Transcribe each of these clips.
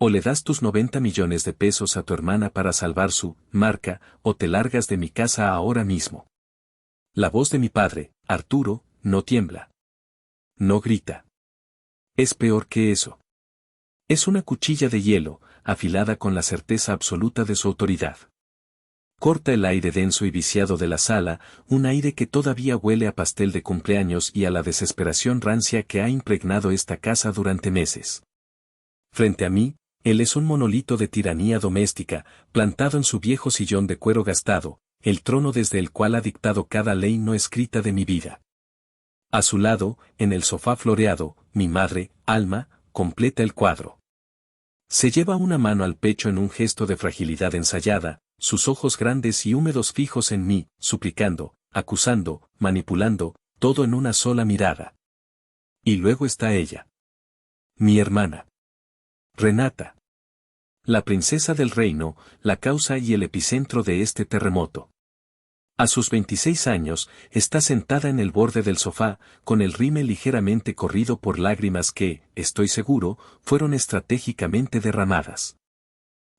O le das tus 90 millones de pesos a tu hermana para salvar su marca, o te largas de mi casa ahora mismo. La voz de mi padre, Arturo, no tiembla. No grita. Es peor que eso. Es una cuchilla de hielo, afilada con la certeza absoluta de su autoridad. Corta el aire denso y viciado de la sala, un aire que todavía huele a pastel de cumpleaños y a la desesperación rancia que ha impregnado esta casa durante meses. Frente a mí, él es un monolito de tiranía doméstica, plantado en su viejo sillón de cuero gastado, el trono desde el cual ha dictado cada ley no escrita de mi vida. A su lado, en el sofá floreado, mi madre, Alma, completa el cuadro. Se lleva una mano al pecho en un gesto de fragilidad ensayada, sus ojos grandes y húmedos fijos en mí, suplicando, acusando, manipulando, todo en una sola mirada. Y luego está ella. Mi hermana. Renata. La princesa del reino, la causa y el epicentro de este terremoto. A sus 26 años, está sentada en el borde del sofá, con el rímel ligeramente corrido por lágrimas que, estoy seguro, fueron estratégicamente derramadas.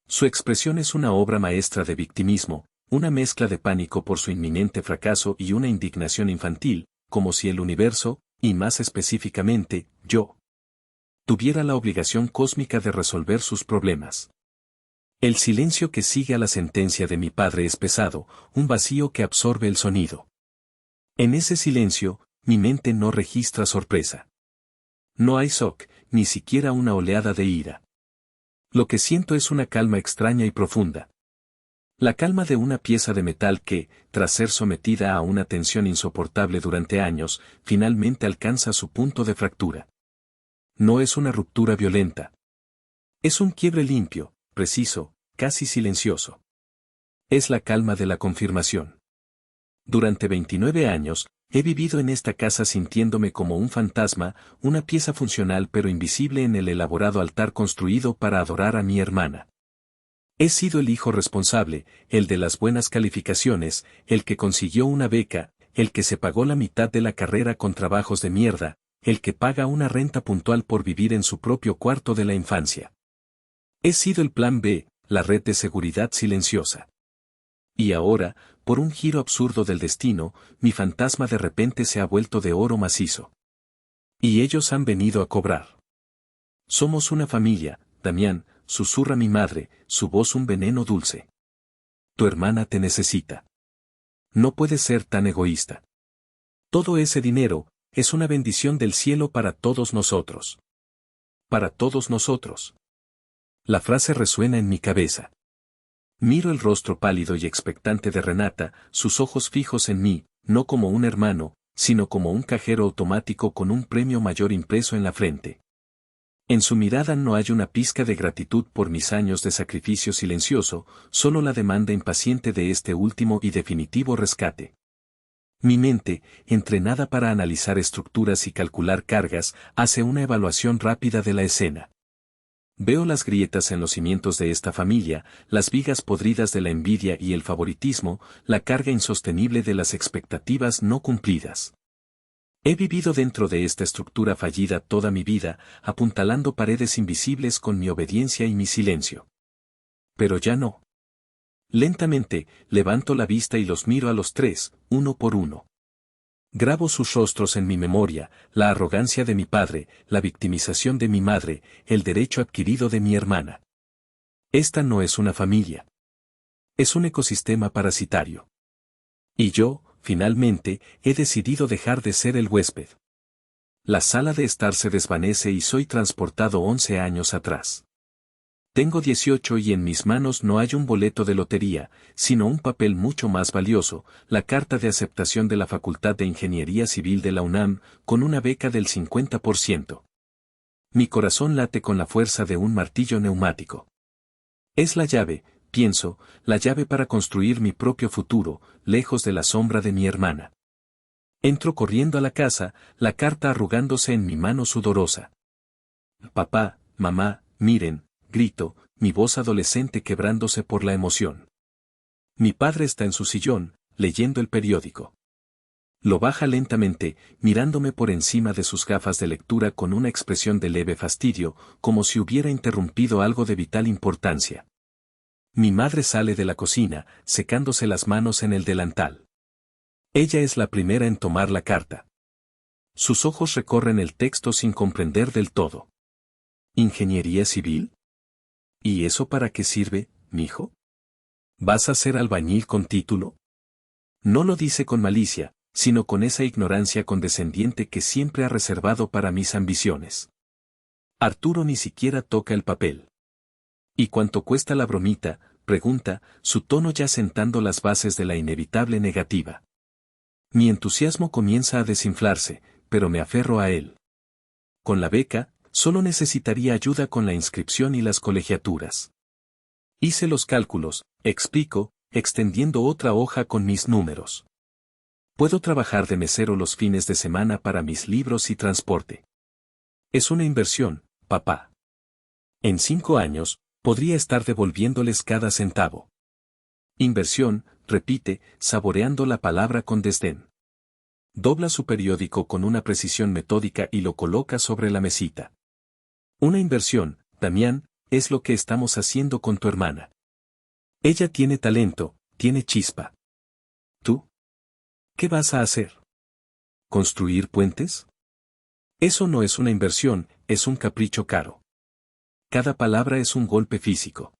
Su expresión es una obra maestra de victimismo, una mezcla de pánico por su inminente fracaso y una indignación infantil, como si el universo, y más específicamente, yo, tuviera la obligación cósmica de resolver sus problemas. El silencio que sigue a la sentencia de mi padre es pesado, un vacío que absorbe el sonido. En ese silencio, mi mente no registra sorpresa. No hay shock, ni siquiera una oleada de ira. Lo que siento es una calma extraña y profunda. La calma de una pieza de metal que, tras ser sometida a una tensión insoportable durante años, finalmente alcanza su punto de fractura. No es una ruptura violenta. Es un quiebre limpio, preciso, casi silencioso. Es la calma de la confirmación. Durante 29 años, he vivido en esta casa sintiéndome como un fantasma, una pieza funcional pero invisible en el elaborado altar construido para adorar a mi hermana. He sido el hijo responsable, el de las buenas calificaciones, el que consiguió una beca, el que se pagó la mitad de la carrera con trabajos de mierda, el que paga una renta puntual por vivir en su propio cuarto de la infancia. He sido el plan B, la red de seguridad silenciosa. Y ahora, por un giro absurdo del destino, mi fantasma de repente se ha vuelto de oro macizo. Y ellos han venido a cobrar. Somos una familia, Damián, susurra mi madre, su voz un veneno dulce. Tu hermana te necesita. No puedes ser tan egoísta. Todo ese dinero, es una bendición del cielo para todos nosotros. Para todos nosotros. La frase resuena en mi cabeza. Miro el rostro pálido y expectante de Renata, sus ojos fijos en mí, no como un hermano, sino como un cajero automático con un premio mayor impreso en la frente. En su mirada no hay una pizca de gratitud por mis años de sacrificio silencioso, solo la demanda impaciente de este último y definitivo rescate. Mi mente, entrenada para analizar estructuras y calcular cargas, hace una evaluación rápida de la escena. Veo las grietas en los cimientos de esta familia, las vigas podridas de la envidia y el favoritismo, la carga insostenible de las expectativas no cumplidas. He vivido dentro de esta estructura fallida toda mi vida, apuntalando paredes invisibles con mi obediencia y mi silencio. Pero ya no. Lentamente, levanto la vista y los miro a los tres, uno por uno. Grabo sus rostros en mi memoria, la arrogancia de mi padre, la victimización de mi madre, el derecho adquirido de mi hermana. Esta no es una familia. Es un ecosistema parasitario. Y yo, finalmente, he decidido dejar de ser el huésped. La sala de estar se desvanece y soy transportado 11 años atrás. Tengo 18 y en mis manos no hay un boleto de lotería, sino un papel mucho más valioso, la carta de aceptación de la Facultad de Ingeniería Civil de la UNAM, con una beca del 50%. Mi corazón late con la fuerza de un martillo neumático. Es la llave, pienso, la llave para construir mi propio futuro, lejos de la sombra de mi hermana. Entro corriendo a la casa, la carta arrugándose en mi mano sudorosa. Papá, mamá, miren, grito, mi voz adolescente quebrándose por la emoción. Mi padre está en su sillón, leyendo el periódico. Lo baja lentamente, mirándome por encima de sus gafas de lectura con una expresión de leve fastidio, como si hubiera interrumpido algo de vital importancia. Mi madre sale de la cocina, secándose las manos en el delantal. Ella es la primera en tomar la carta. Sus ojos recorren el texto sin comprender del todo. ¿Ingeniería civil? ¿Y eso para qué sirve, mijo? ¿Vas a ser albañil con título? No lo dice con malicia, sino con esa ignorancia condescendiente que siempre ha reservado para mis ambiciones. Arturo ni siquiera toca el papel. ¿Y cuánto cuesta la bromita?, pregunta, su tono ya sentando las bases de la inevitable negativa. Mi entusiasmo comienza a desinflarse, pero me aferro a él. Con la beca, solo necesitaría ayuda con la inscripción y las colegiaturas. Hice los cálculos, explico, extendiendo otra hoja con mis números. Puedo trabajar de mesero los fines de semana para mis libros y transporte. Es una inversión, papá. En 5 años, podría estar devolviéndoles cada centavo. Inversión, repite, saboreando la palabra con desdén. Dobla su periódico con una precisión metódica y lo coloca sobre la mesita. Una inversión, Damián, es lo que estamos haciendo con tu hermana. Ella tiene talento, tiene chispa. ¿Tú? ¿Qué vas a hacer? ¿Construir puentes? Eso no es una inversión, es un capricho caro. Cada palabra es un golpe físico.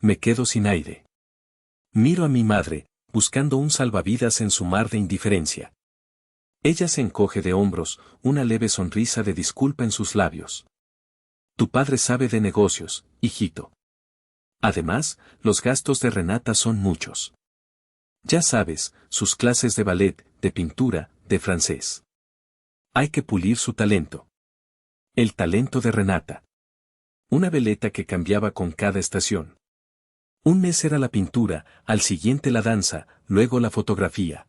Me quedo sin aire. Miro a mi madre, buscando un salvavidas en su mar de indiferencia. Ella se encoge de hombros, una leve sonrisa de disculpa en sus labios. Tu padre sabe de negocios, hijito. Además, los gastos de Renata son muchos. Ya sabes, sus clases de ballet, de pintura, de francés. Hay que pulir su talento. El talento de Renata. Una veleta que cambiaba con cada estación. Un mes era la pintura, al siguiente la danza, luego la fotografía.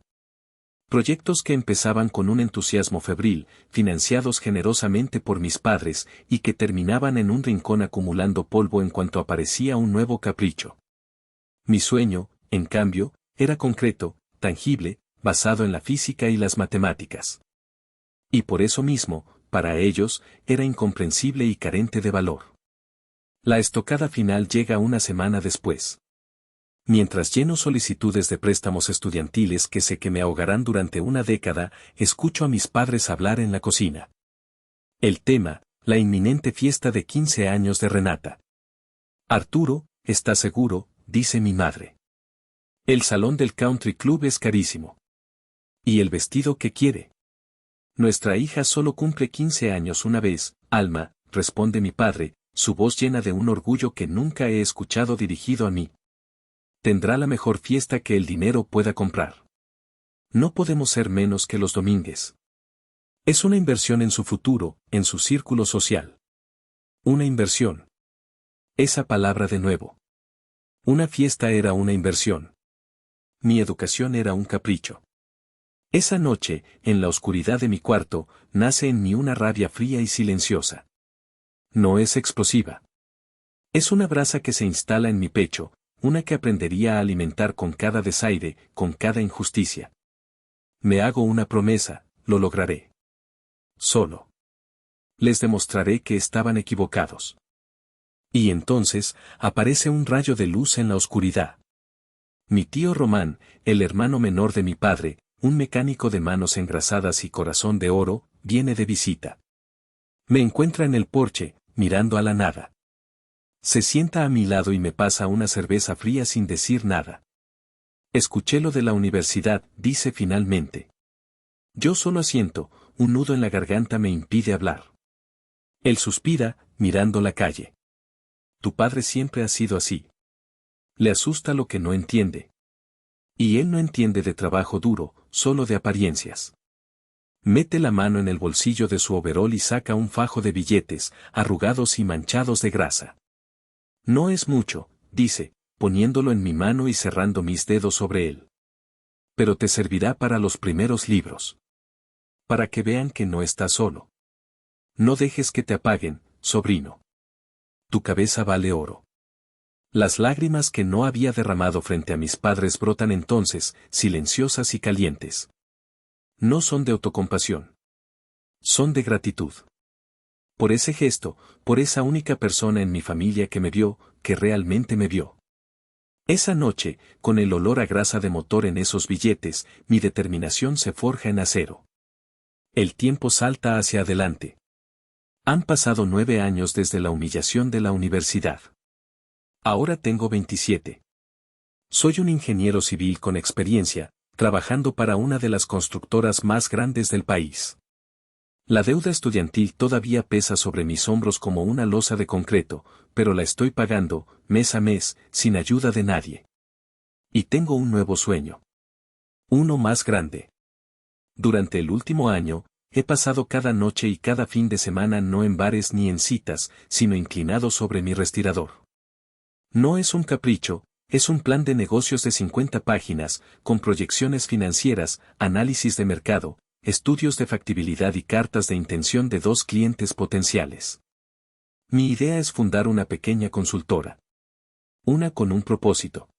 Proyectos que empezaban con un entusiasmo febril, financiados generosamente por mis padres, y que terminaban en un rincón acumulando polvo en cuanto aparecía un nuevo capricho. Mi sueño, en cambio, era concreto, tangible, basado en la física y las matemáticas. Y por eso mismo, para ellos, era incomprensible y carente de valor. La estocada final llega una semana después. Mientras lleno solicitudes de préstamos estudiantiles que sé que me ahogarán durante una década, escucho a mis padres hablar en la cocina. El tema, la inminente fiesta de 15 años de Renata. Arturo, ¿está seguro?, dice mi madre. El salón del country club es carísimo. ¿Y el vestido que quiere? Nuestra hija solo cumple 15 años una vez, Alma, responde mi padre, su voz llena de un orgullo que nunca he escuchado dirigido a mí. Tendrá la mejor fiesta que el dinero pueda comprar. No podemos ser menos que los Domínguez. Es una inversión en su futuro, en su círculo social. Una inversión. Esa palabra de nuevo. Una fiesta era una inversión. Mi educación era un capricho. Esa noche, en la oscuridad de mi cuarto, nace en mí una rabia fría y silenciosa. No es explosiva. Es una brasa que se instala en mi pecho, una que aprendería a alimentar con cada desaire, con cada injusticia. Me hago una promesa, lo lograré. Solo. Les demostraré que estaban equivocados. Y entonces, aparece un rayo de luz en la oscuridad. Mi tío Román, el hermano menor de mi padre, un mecánico de manos engrasadas y corazón de oro, viene de visita. Me encuentra en el porche, mirando a la nada. Se sienta a mi lado y me pasa una cerveza fría sin decir nada. Escuché lo de la universidad, dice finalmente. Yo solo asiento, un nudo en la garganta me impide hablar. Él suspira, mirando la calle. Tu padre siempre ha sido así. Le asusta lo que no entiende. Y él no entiende de trabajo duro, solo de apariencias. Mete la mano en el bolsillo de su overol y saca un fajo de billetes, arrugados y manchados de grasa. No es mucho, dice, poniéndolo en mi mano y cerrando mis dedos sobre él. Pero te servirá para los primeros libros. Para que vean que no estás solo. No dejes que te apaguen, sobrino. Tu cabeza vale oro. Las lágrimas que no había derramado frente a mis padres brotan entonces, silenciosas y calientes. No son de autocompasión. Son de gratitud. Por ese gesto, por esa única persona en mi familia que me vio, que realmente me vio. Esa noche, con el olor a grasa de motor en esos billetes, mi determinación se forja en acero. El tiempo salta hacia adelante. Han pasado 9 años desde la humillación de la universidad. Ahora tengo 27. Soy un ingeniero civil con experiencia, trabajando para una de las constructoras más grandes del país. La deuda estudiantil todavía pesa sobre mis hombros como una losa de concreto, pero la estoy pagando, mes a mes, sin ayuda de nadie. Y tengo un nuevo sueño. Uno más grande. Durante el último año, he pasado cada noche y cada fin de semana no en bares ni en citas, sino inclinado sobre mi respirador. No es un capricho, es un plan de negocios de 50 páginas, con proyecciones financieras, análisis de mercado, estudios de factibilidad y cartas de intención de 2 clientes potenciales. Mi idea es fundar una pequeña consultora. Una con un propósito.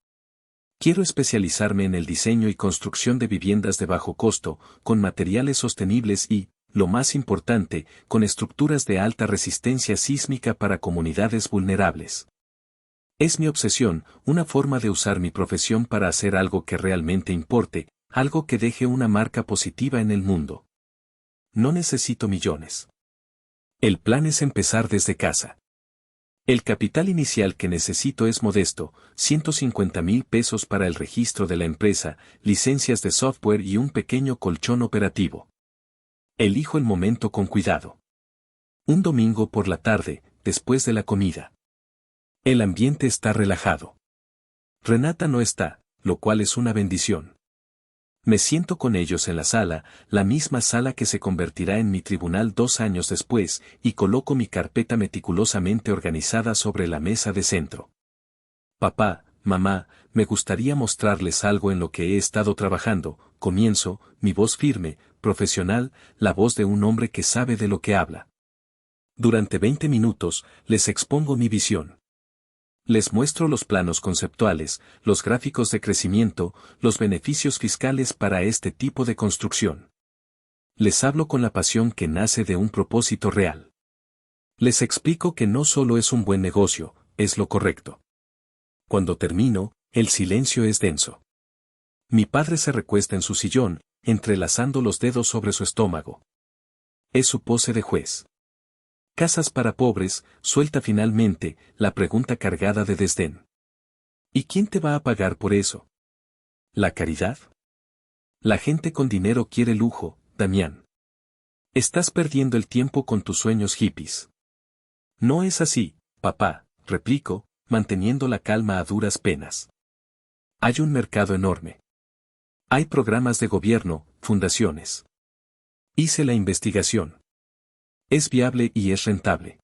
Quiero especializarme en el diseño y construcción de viviendas de bajo costo, con materiales sostenibles y, lo más importante, con estructuras de alta resistencia sísmica para comunidades vulnerables. Es mi obsesión, una forma de usar mi profesión para hacer algo que realmente importe, algo que deje una marca positiva en el mundo. No necesito millones. El plan es empezar desde casa. El capital inicial que necesito es modesto, 150,000 pesos para el registro de la empresa, licencias de software y un pequeño colchón operativo. Elijo el momento con cuidado. Un domingo por la tarde, después de la comida. El ambiente está relajado. Renata no está, lo cual es una bendición. Me siento con ellos en la sala, la misma sala que se convertirá en mi tribunal 2 años después, y coloco mi carpeta meticulosamente organizada sobre la mesa de centro. Papá, mamá, me gustaría mostrarles algo en lo que he estado trabajando, comienzo, mi voz firme, profesional, la voz de un hombre que sabe de lo que habla. Durante 20 minutos, les expongo mi visión. Les muestro los planos conceptuales, los gráficos de crecimiento, los beneficios fiscales para este tipo de construcción. Les hablo con la pasión que nace de un propósito real. Les explico que no solo es un buen negocio, es lo correcto. Cuando termino, el silencio es denso. Mi padre se recuesta en su sillón, entrelazando los dedos sobre su estómago. Es su pose de juez. Casas para pobres, suelta finalmente, la pregunta cargada de desdén. ¿Y quién te va a pagar por eso? ¿La caridad? La gente con dinero quiere lujo, Damián. Estás perdiendo el tiempo con tus sueños hippies. No es así, papá, replico, manteniendo la calma a duras penas. Hay un mercado enorme. Hay programas de gobierno, fundaciones. Hice la investigación. Es viable y es rentable.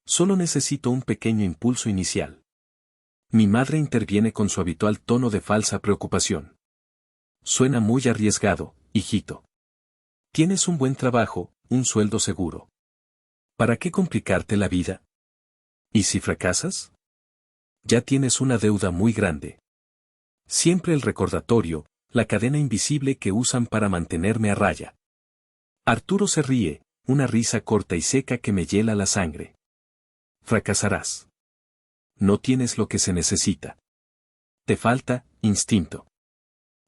Solo necesito un pequeño impulso inicial. Mi madre interviene con su habitual tono de falsa preocupación. Suena muy arriesgado, hijito. Tienes un buen trabajo, un sueldo seguro. ¿Para qué complicarte la vida? ¿Y si fracasas? Ya tienes una deuda muy grande. Siempre el recordatorio, la cadena invisible que usan para mantenerme a raya. Arturo se ríe, una risa corta y seca que me hiela la sangre. Fracasarás. No tienes lo que se necesita. Te falta, instinto.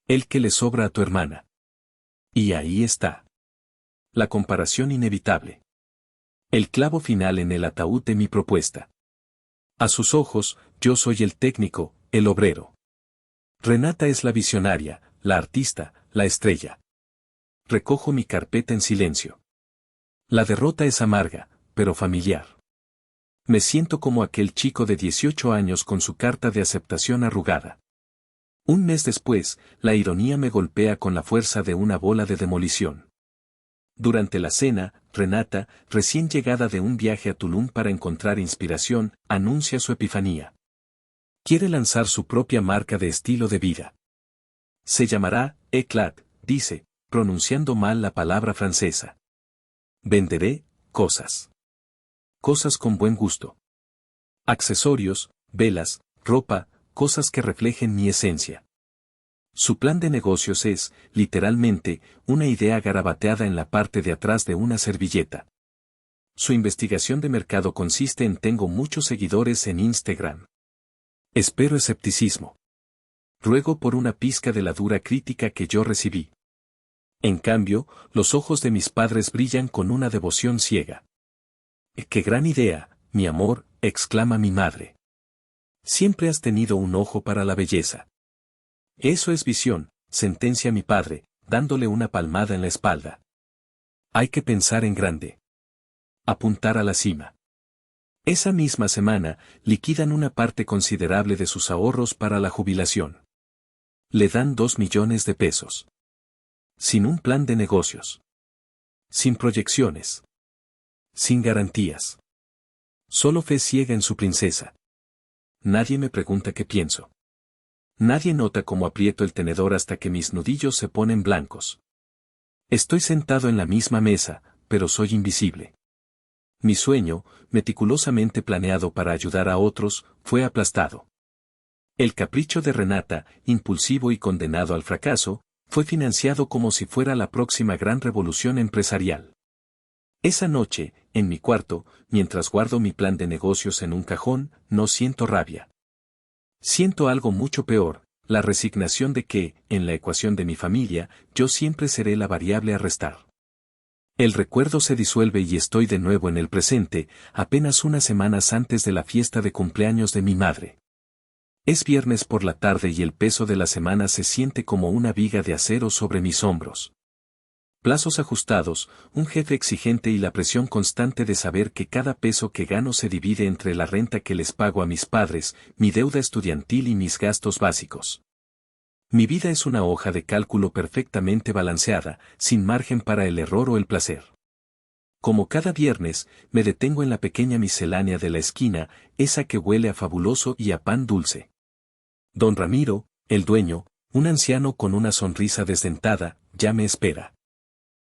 El que le sobra a tu hermana. Y ahí está. La comparación inevitable. El clavo final en el ataúd de mi propuesta. A sus ojos, yo soy el técnico, el obrero. Renata es la visionaria, la artista, la estrella. Recojo mi carpeta en silencio. La derrota es amarga, pero familiar. Me siento como aquel chico de 18 años con su carta de aceptación arrugada. Un mes después, la ironía me golpea con la fuerza de una bola de demolición. Durante la cena, Renata, recién llegada de un viaje a Tulum para encontrar inspiración, anuncia su epifanía. Quiere lanzar su propia marca de estilo de vida. Se llamará Eclat, dice, pronunciando mal la palabra francesa. Venderé cosas. Cosas con buen gusto. Accesorios, velas, ropa, cosas que reflejen mi esencia. Su plan de negocios es, literalmente, una idea garabateada en la parte de atrás de una servilleta. Su investigación de mercado consiste en tengo muchos seguidores en Instagram. Espero escepticismo. Ruego por una pizca de la dura crítica que yo recibí. En cambio, los ojos de mis padres brillan con una devoción ciega. ¡Qué gran idea, mi amor!, exclama mi madre. Siempre has tenido un ojo para la belleza. Eso es visión, sentencia mi padre, dándole una palmada en la espalda. Hay que pensar en grande. Apuntar a la cima. Esa misma semana, liquidan una parte considerable de sus ahorros para la jubilación. Le dan 2 millones de pesos. Sin un plan de negocios. Sin proyecciones. Sin garantías. Solo fe ciega en su princesa. Nadie me pregunta qué pienso. Nadie nota cómo aprieto el tenedor hasta que mis nudillos se ponen blancos. Estoy sentado en la misma mesa, pero soy invisible. Mi sueño, meticulosamente planeado para ayudar a otros, fue aplastado. El capricho de Renata, impulsivo y condenado al fracaso, fue financiado como si fuera la próxima gran revolución empresarial. Esa noche, en mi cuarto, mientras guardo mi plan de negocios en un cajón, no siento rabia. Siento algo mucho peor, la resignación de que, en la ecuación de mi familia, yo siempre seré la variable a restar. El recuerdo se disuelve y estoy de nuevo en el presente, apenas unas semanas antes de la fiesta de cumpleaños de mi madre. Es viernes por la tarde y el peso de la semana se siente como una viga de acero sobre mis hombros. Plazos ajustados, un jefe exigente y la presión constante de saber que cada peso que gano se divide entre la renta que les pago a mis padres, mi deuda estudiantil y mis gastos básicos. Mi vida es una hoja de cálculo perfectamente balanceada, sin margen para el error o el placer. Como cada viernes, me detengo en la pequeña miscelánea de la esquina, esa que huele a fabuloso y a pan dulce. Don Ramiro, el dueño, un anciano con una sonrisa desdentada, ya me espera.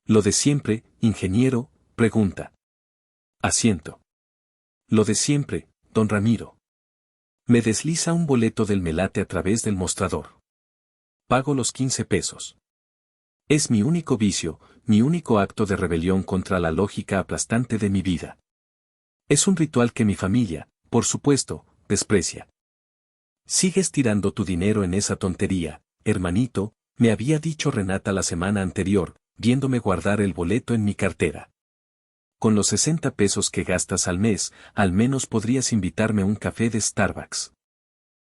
Lo de siempre, ingeniero, pregunta. Asiento. Lo de siempre, don Ramiro. Me desliza un boleto del Melate a través del mostrador. Pago los 15 pesos. Es mi único vicio, mi único acto de rebelión contra la lógica aplastante de mi vida. Es un ritual que mi familia, por supuesto, desprecia. Sigues tirando tu dinero en esa tontería, hermanito, me había dicho Renata la semana anterior, viéndome guardar el boleto en mi cartera. Con los 60 pesos que gastas al mes, al menos podrías invitarme a un café de Starbucks.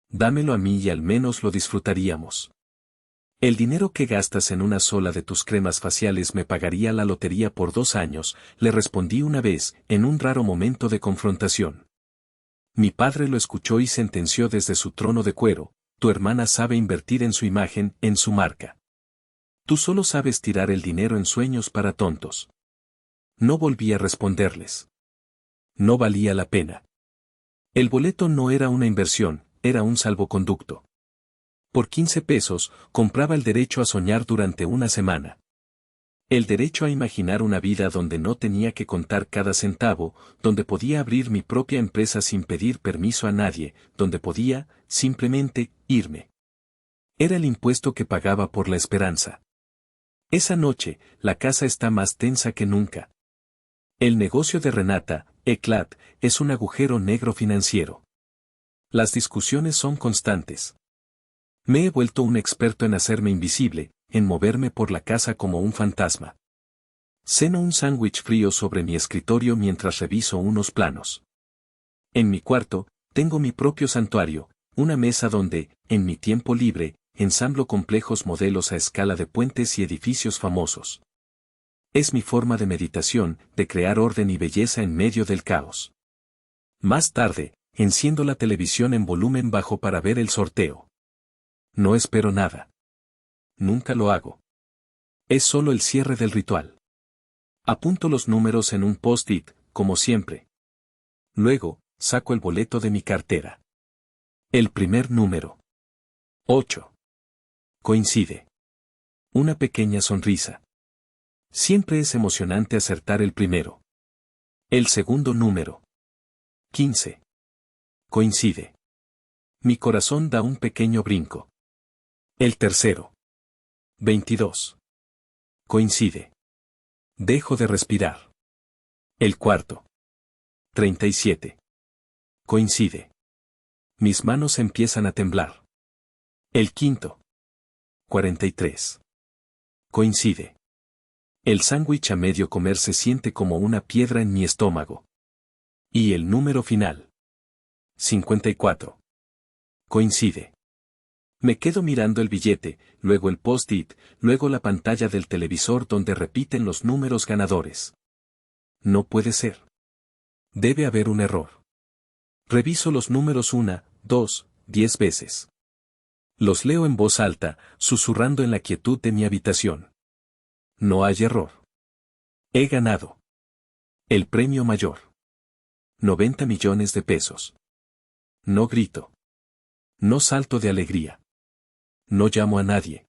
Dámelo a mí y al menos lo disfrutaríamos. El dinero que gastas en una sola de tus cremas faciales me pagaría la lotería por 2 años, le respondí una vez, en un raro momento de confrontación. Mi padre lo escuchó y sentenció desde su trono de cuero, tu hermana sabe invertir en su imagen, en su marca. Tú solo sabes tirar el dinero en sueños para tontos. No volví a responderles. No valía la pena. El boleto no era una inversión, era un salvoconducto. Por 15 pesos, compraba el derecho a soñar durante una semana. El derecho a imaginar una vida donde no tenía que contar cada centavo, donde podía abrir mi propia empresa sin pedir permiso a nadie, donde podía, simplemente, irme. Era el impuesto que pagaba por la esperanza. Esa noche, la casa está más tensa que nunca. El negocio de Renata, Eclat, es un agujero negro financiero. Las discusiones son constantes. Me he vuelto un experto en hacerme invisible, en moverme por la casa como un fantasma. Ceno un sándwich frío sobre mi escritorio mientras reviso unos planos. En mi cuarto, tengo mi propio santuario, una mesa donde, en mi tiempo libre, ensamblo complejos modelos a escala de puentes y edificios famosos. Es mi forma de meditación, de crear orden y belleza en medio del caos. Más tarde, enciendo la televisión en volumen bajo para ver el sorteo. No espero nada. Nunca lo hago. Es solo el cierre del ritual. Apunto los números en un post-it, como siempre. Luego, saco el boleto de mi cartera. El primer número. 8. Coincide. Una pequeña sonrisa. Siempre es emocionante acertar el primero. El segundo número. 15. Coincide. Mi corazón da un pequeño brinco. El tercero. 22. Coincide. Dejo de respirar. El cuarto. 37. Coincide. Mis manos empiezan a temblar. El quinto. 43. Coincide. El sándwich a medio comer se siente como una piedra en mi estómago. Y el número final. 54. Coincide. Me quedo mirando el billete, luego el post-it, luego la pantalla del televisor donde repiten los números ganadores. No puede ser. Debe haber un error. Reviso los números 1, 2, 10 veces. Los leo en voz alta, susurrando en la quietud de mi habitación. No hay error. He ganado. El premio mayor. 90 millones de pesos. No grito. No salto de alegría. No llamo a nadie.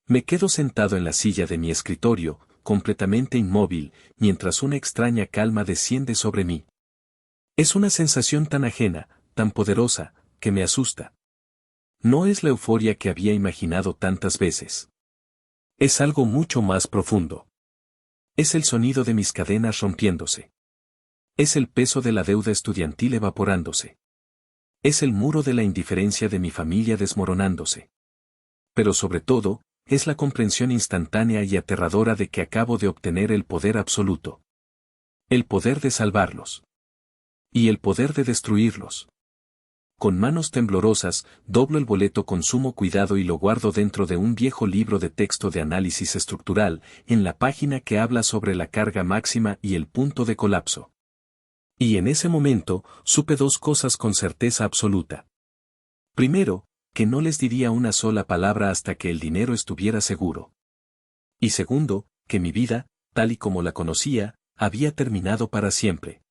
Me quedo sentado en la silla de mi escritorio, completamente inmóvil, mientras una extraña calma desciende sobre mí. Es una sensación tan ajena, tan poderosa, que me asusta. No es la euforia que había imaginado tantas veces. Es algo mucho más profundo. Es el sonido de mis cadenas rompiéndose. Es el peso de la deuda estudiantil evaporándose. Es el muro de la indiferencia de mi familia desmoronándose. Pero sobre todo, es la comprensión instantánea y aterradora de que acabo de obtener el poder absoluto. El poder de salvarlos. Y el poder de destruirlos. Con manos temblorosas, doblo el boleto con sumo cuidado y lo guardo dentro de un viejo libro de texto de análisis estructural, en la página que habla sobre la carga máxima y el punto de colapso. Y en ese momento, supe dos cosas con certeza absoluta. Primero, que no les diría una sola palabra hasta que el dinero estuviera seguro. Y segundo, que mi vida, tal y como la conocía, había terminado para siempre.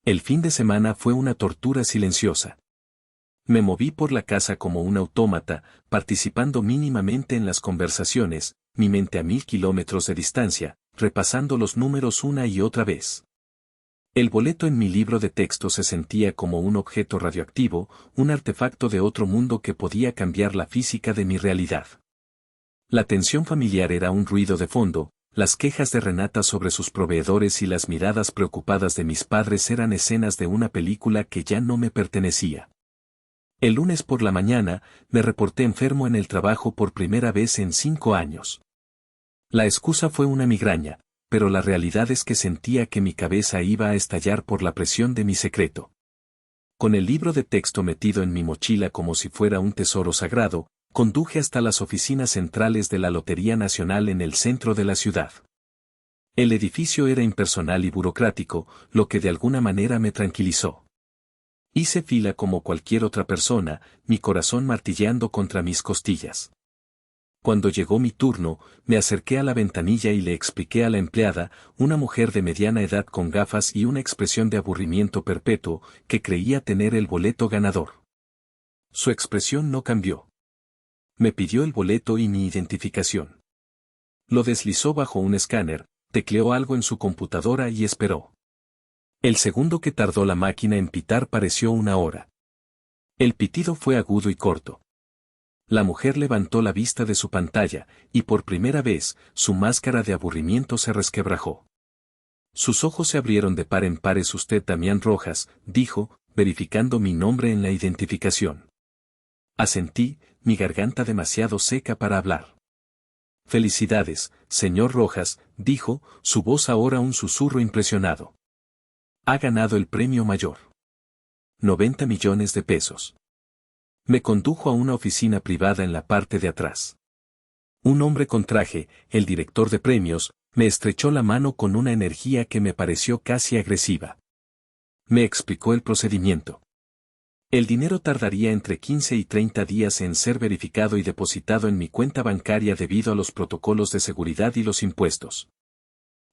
El fin de semana fue una tortura silenciosa. Me moví por la casa como un autómata, participando mínimamente en las conversaciones, mi mente a 1000 kilómetros de distancia, repasando los números una y otra vez. El boleto en mi libro de texto se sentía como un objeto radioactivo, un artefacto de otro mundo que podía cambiar la física de mi realidad. La tensión familiar era un ruido de fondo, las quejas de Renata sobre sus proveedores y las miradas preocupadas de mis padres eran escenas de una película que ya no me pertenecía. El lunes por la mañana, me reporté enfermo en el trabajo por primera vez en 5 años. La excusa fue una migraña, pero la realidad es que sentía que mi cabeza iba a estallar por la presión de mi secreto. Con el libro de texto metido en mi mochila como si fuera un tesoro sagrado, conduje hasta las oficinas centrales de la Lotería Nacional en el centro de la ciudad. El edificio era impersonal y burocrático, lo que de alguna manera me tranquilizó. Hice fila como cualquier otra persona, mi corazón martilleando contra mis costillas. Cuando llegó mi turno, me acerqué a la ventanilla y le expliqué a la empleada, una mujer de mediana edad con gafas y una expresión de aburrimiento perpetuo, que creía tener el boleto ganador. Su expresión no cambió. Me pidió el boleto y mi identificación. Lo deslizó bajo un escáner, tecleó algo en su computadora y esperó. El segundo que tardó la máquina en pitar pareció 1 hora. El pitido fue agudo y corto. La mujer levantó la vista de su pantalla, y por primera vez, su máscara de aburrimiento se resquebrajó. Sus ojos se abrieron de par en par. «¿Es usted Damián Rojas?», dijo, verificando mi nombre en la identificación. Asentí, mi garganta demasiado seca para hablar. «Felicidades, señor Rojas», dijo, su voz ahora un susurro impresionado. «Ha ganado el premio mayor. 90 millones de pesos». Me condujo a una oficina privada en la parte de atrás. Un hombre con traje, el director de premios, me estrechó la mano con una energía que me pareció casi agresiva. Me explicó el procedimiento. El dinero tardaría entre 15 y 30 días en ser verificado y depositado en mi cuenta bancaria debido a los protocolos de seguridad y los impuestos.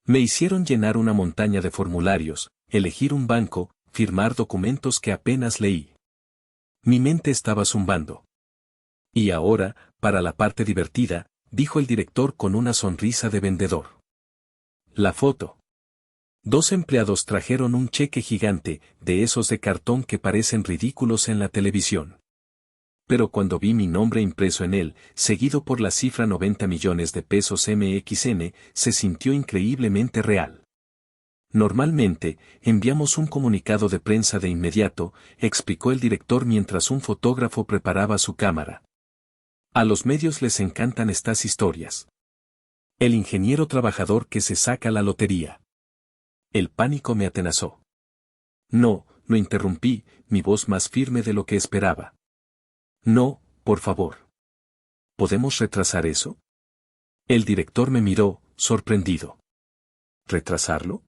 Me hicieron llenar una montaña de formularios, elegir un banco, firmar documentos que apenas leí. Mi mente estaba zumbando. Y ahora, para la parte divertida, dijo el director con una sonrisa de vendedor. La foto. 2 empleados trajeron un cheque gigante, de esos de cartón que parecen ridículos en la televisión. Pero cuando vi mi nombre impreso en él, seguido por la cifra 90 millones de pesos MXN, se sintió increíblemente real. Normalmente, enviamos un comunicado de prensa de inmediato, explicó el director mientras un fotógrafo preparaba su cámara. A los medios les encantan estas historias. El ingeniero trabajador que se saca la lotería. El pánico me atenazó. No, lo interrumpí, mi voz más firme de lo que esperaba. No, por favor. ¿Podemos retrasar eso? El director me miró, sorprendido. ¿Retrasarlo?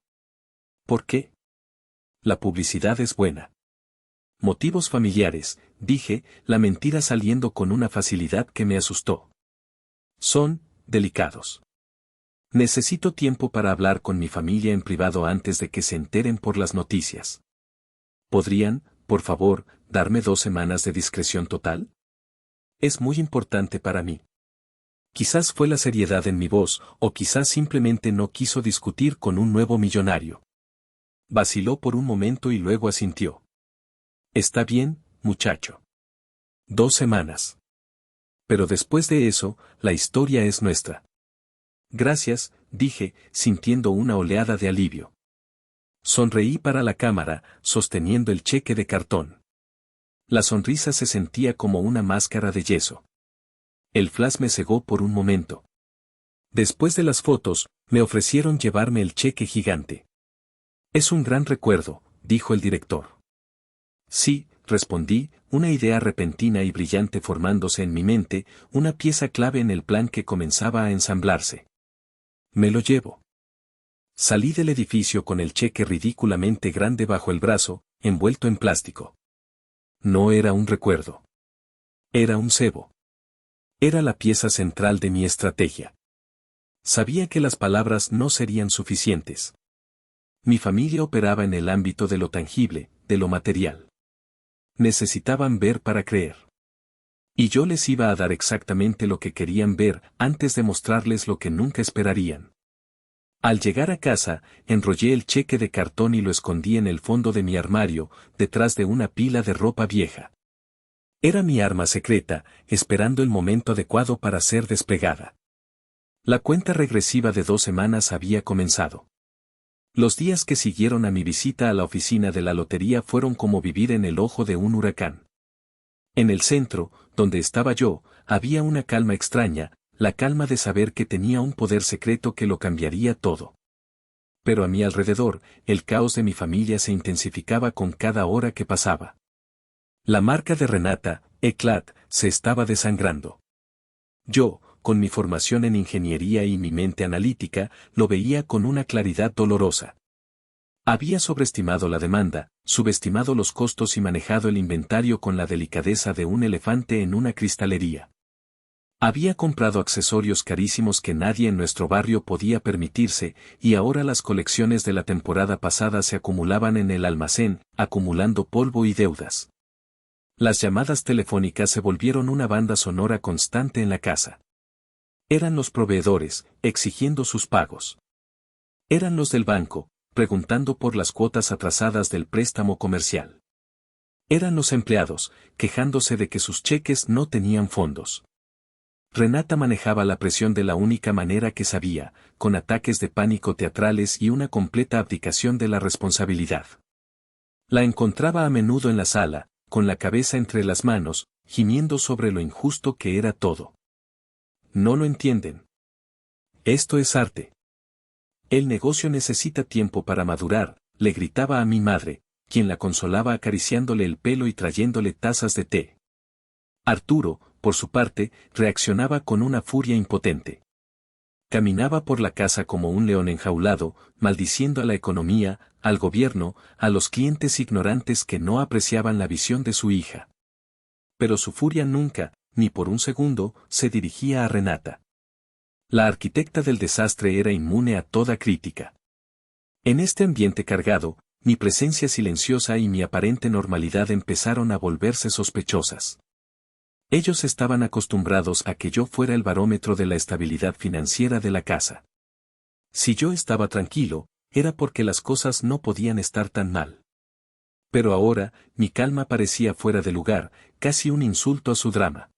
¿Por qué? La publicidad es buena. Motivos familiares, dije, la mentira saliendo con una facilidad que me asustó. Son delicados. Necesito tiempo para hablar con mi familia en privado antes de que se enteren por las noticias. ¿Podrían, por favor, darme 2 semanas de discreción total? Es muy importante para mí. Quizás fue la seriedad en mi voz, o quizás simplemente no quiso discutir con un nuevo millonario. Vaciló por un momento y luego asintió. Está bien, muchacho. 2 semanas. Pero después de eso, la historia es nuestra. Gracias, dije, sintiendo una oleada de alivio. Sonreí para la cámara, sosteniendo el cheque de cartón. La sonrisa se sentía como una máscara de yeso. El flash me cegó por un momento. Después de las fotos, me ofrecieron llevarme el cheque gigante. Es un gran recuerdo, dijo el director. Sí, respondí, una idea repentina y brillante formándose en mi mente, una pieza clave en el plan que comenzaba a ensamblarse. Me lo llevo. Salí del edificio con el cheque ridículamente grande bajo el brazo, envuelto en plástico. No era un recuerdo. Era un cebo. Era la pieza central de mi estrategia. Sabía que las palabras no serían suficientes. Mi familia operaba en el ámbito de lo tangible, de lo material. Necesitaban ver para creer. Y yo les iba a dar exactamente lo que querían ver antes de mostrarles lo que nunca esperarían. Al llegar a casa, enrollé el cheque de cartón y lo escondí en el fondo de mi armario, detrás de una pila de ropa vieja. Era mi arma secreta, esperando el momento adecuado para ser desplegada. La cuenta regresiva de 2 semanas había comenzado. Los días que siguieron a mi visita a la oficina de la lotería fueron como vivir en el ojo de un huracán. En el centro, donde estaba yo, había una calma extraña, la calma de saber que tenía un poder secreto que lo cambiaría todo. Pero a mi alrededor, el caos de mi familia se intensificaba con cada hora que pasaba. La marca de Renata, Eclat, se estaba desangrando. Yo, con mi formación en ingeniería y mi mente analítica, lo veía con una claridad dolorosa. Había sobreestimado la demanda, subestimado los costos y manejado el inventario con la delicadeza de un elefante en una cristalería. Había comprado accesorios carísimos que nadie en nuestro barrio podía permitirse, y ahora las colecciones de la temporada pasada se acumulaban en el almacén, acumulando polvo y deudas. Las llamadas telefónicas se volvieron una banda sonora constante en la casa. Eran los proveedores, exigiendo sus pagos. Eran los del banco, preguntando por las cuotas atrasadas del préstamo comercial. Eran los empleados, quejándose de que sus cheques no tenían fondos. Renata manejaba la presión de la única manera que sabía, con ataques de pánico teatrales y una completa abdicación de la responsabilidad. La encontraba a menudo en la sala, con la cabeza entre las manos, gimiendo sobre lo injusto que era todo. No lo entienden. Esto es arte. El negocio necesita tiempo para madurar, le gritaba a mi madre, quien la consolaba acariciándole el pelo y trayéndole tazas de té. Arturo, por su parte, reaccionaba con una furia impotente. Caminaba por la casa como un león enjaulado, maldiciendo a la economía, al gobierno, a los clientes ignorantes que no apreciaban la visión de su hija. Pero su furia nunca, ni por un segundo, se dirigía a Renata. La arquitecta del desastre era inmune a toda crítica. En este ambiente cargado, mi presencia silenciosa y mi aparente normalidad empezaron a volverse sospechosas. Ellos estaban acostumbrados a que yo fuera el barómetro de la estabilidad financiera de la casa. Si yo estaba tranquilo, era porque las cosas no podían estar tan mal. Pero ahora, mi calma parecía fuera de lugar, casi un insulto a su drama.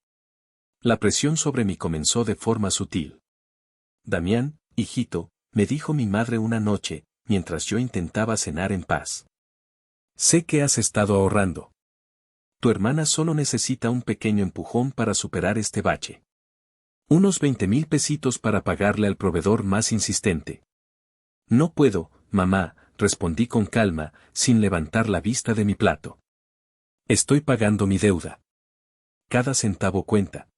La presión sobre mí comenzó de forma sutil. Damián, hijito, me dijo mi madre una noche, mientras yo intentaba cenar en paz. Sé que has estado ahorrando. Tu hermana solo necesita un pequeño empujón para superar este bache. Unos 20,000 pesitos para pagarle al proveedor más insistente. No puedo, mamá, respondí con calma, sin levantar la vista de mi plato. Estoy pagando mi deuda. Cada centavo cuenta.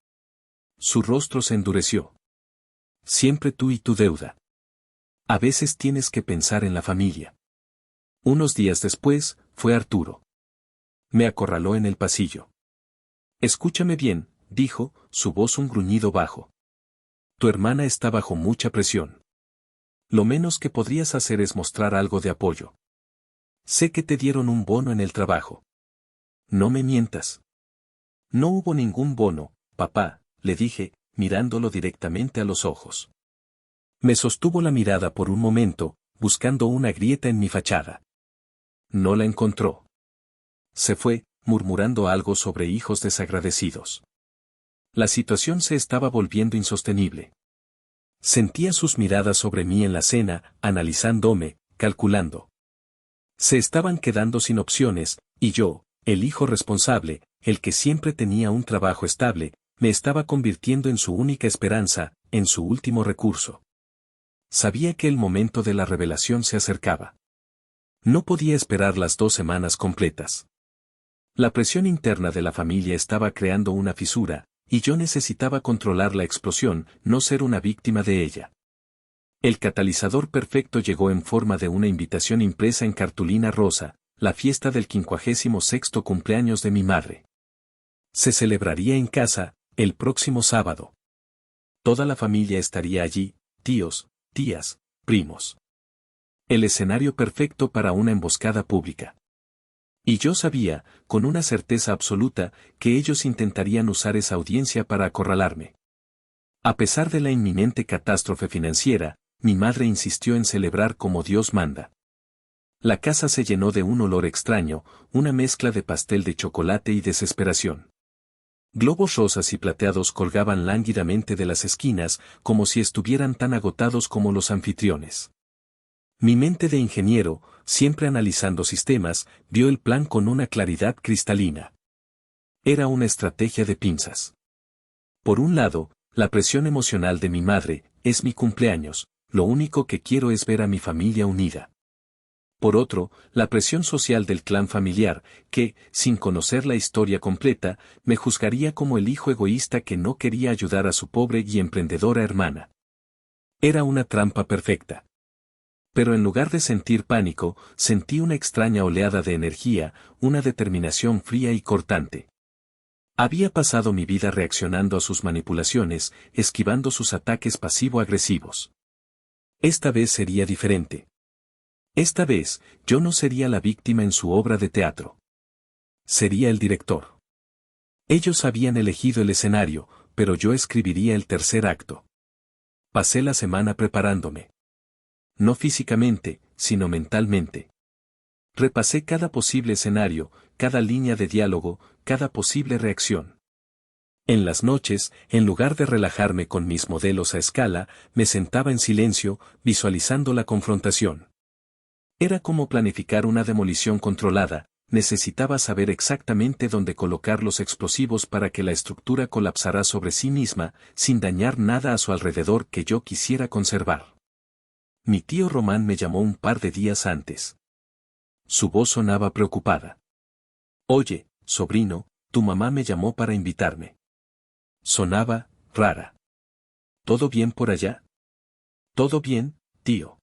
Su rostro se endureció. Siempre tú y tu deuda. A veces tienes que pensar en la familia. Unos días después, fue Arturo. Me acorraló en el pasillo. Escúchame bien, dijo, su voz un gruñido bajo. Tu hermana está bajo mucha presión. Lo menos que podrías hacer es mostrar algo de apoyo. Sé que te dieron un bono en el trabajo. No me mientas. No hubo ningún bono, papá, le dije, mirándolo directamente a los ojos. Me sostuvo la mirada por un momento, buscando una grieta en mi fachada. No la encontró. Se fue, murmurando algo sobre hijos desagradecidos. La situación se estaba volviendo insostenible. Sentía sus miradas sobre mí en la cena, analizándome, calculando. Se estaban quedando sin opciones, y yo, el hijo responsable, el que siempre tenía un trabajo estable, me estaba convirtiendo en su única esperanza, en su último recurso. Sabía que el momento de la revelación se acercaba. No podía esperar las 2 semanas completas. La presión interna de la familia estaba creando una fisura, y yo necesitaba controlar la explosión, no ser una víctima de ella. El catalizador perfecto llegó en forma de una invitación impresa en cartulina rosa, la fiesta del 56º cumpleaños de mi madre. Se celebraría en casa, el próximo sábado. Toda la familia estaría allí, tíos, tías, primos. El escenario perfecto para una emboscada pública. Y yo sabía, con una certeza absoluta, que ellos intentarían usar esa audiencia para acorralarme. A pesar de la inminente catástrofe financiera, mi madre insistió en celebrar como Dios manda. La casa se llenó de un olor extraño, una mezcla de pastel de chocolate y desesperación. Globos rosas y plateados colgaban lánguidamente de las esquinas, como si estuvieran tan agotados como los anfitriones. Mi mente de ingeniero, siempre analizando sistemas, vio el plan con una claridad cristalina. Era una estrategia de pinzas. Por un lado, la presión emocional de mi madre, es mi cumpleaños, lo único que quiero es ver a mi familia unida. Por otro, la presión social del clan familiar, que, sin conocer la historia completa, me juzgaría como el hijo egoísta que no quería ayudar a su pobre y emprendedora hermana. Era una trampa perfecta. Pero en lugar de sentir pánico, sentí una extraña oleada de energía, una determinación fría y cortante. Había pasado mi vida reaccionando a sus manipulaciones, esquivando sus ataques pasivo-agresivos. Esta vez sería diferente. Esta vez, yo no sería la víctima en su obra de teatro. Sería el director. Ellos habían elegido el escenario, pero yo escribiría el tercer acto. Pasé la semana preparándome. No físicamente, sino mentalmente. Repasé cada posible escenario, cada línea de diálogo, cada posible reacción. En las noches, en lugar de relajarme con mis modelos a escala, me sentaba en silencio, visualizando la confrontación. Era como planificar una demolición controlada, necesitaba saber exactamente dónde colocar los explosivos para que la estructura colapsara sobre sí misma, sin dañar nada a su alrededor que yo quisiera conservar. Mi tío Román me llamó un par de días antes. Su voz sonaba preocupada. Oye, sobrino, tu mamá me llamó para invitarme. Sonaba rara. ¿Todo bien por allá? Todo bien, tío.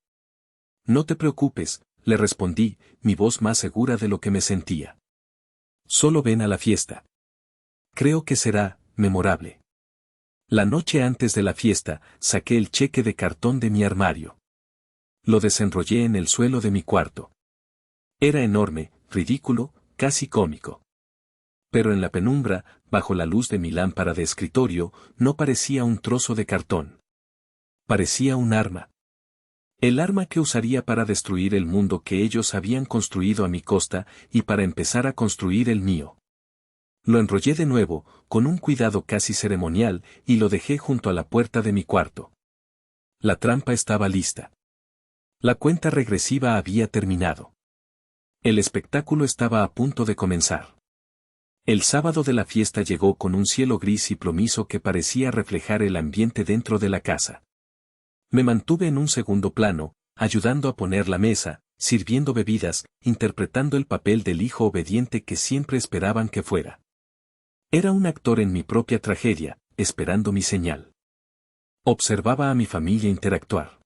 No te preocupes, le respondí, mi voz más segura de lo que me sentía. Solo ven a la fiesta. Creo que será memorable. La noche antes de la fiesta, saqué el cheque de cartón de mi armario. Lo desenrollé en el suelo de mi cuarto. Era enorme, ridículo, casi cómico. Pero en la penumbra, bajo la luz de mi lámpara de escritorio, no parecía un trozo de cartón. Parecía un arma. El arma que usaría para destruir el mundo que ellos habían construido a mi costa y para empezar a construir el mío. Lo enrollé de nuevo, con un cuidado casi ceremonial, y lo dejé junto a la puerta de mi cuarto. La trampa estaba lista. La cuenta regresiva había terminado. El espectáculo estaba a punto de comenzar. El sábado de la fiesta llegó con un cielo gris y plomizo que parecía reflejar el ambiente dentro de la casa. Me mantuve en un segundo plano, ayudando a poner la mesa, sirviendo bebidas, interpretando el papel del hijo obediente que siempre esperaban que fuera. Era un actor en mi propia tragedia, esperando mi señal. Observaba a mi familia interactuar.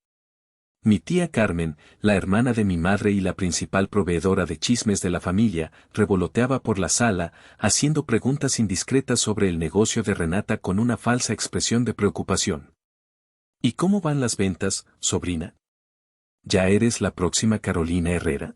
Mi tía Carmen, la hermana de mi madre y la principal proveedora de chismes de la familia, revoloteaba por la sala, haciendo preguntas indiscretas sobre el negocio de Renata con una falsa expresión de preocupación. ¿Y cómo van las ventas, sobrina? ¿Ya eres la próxima Carolina Herrera?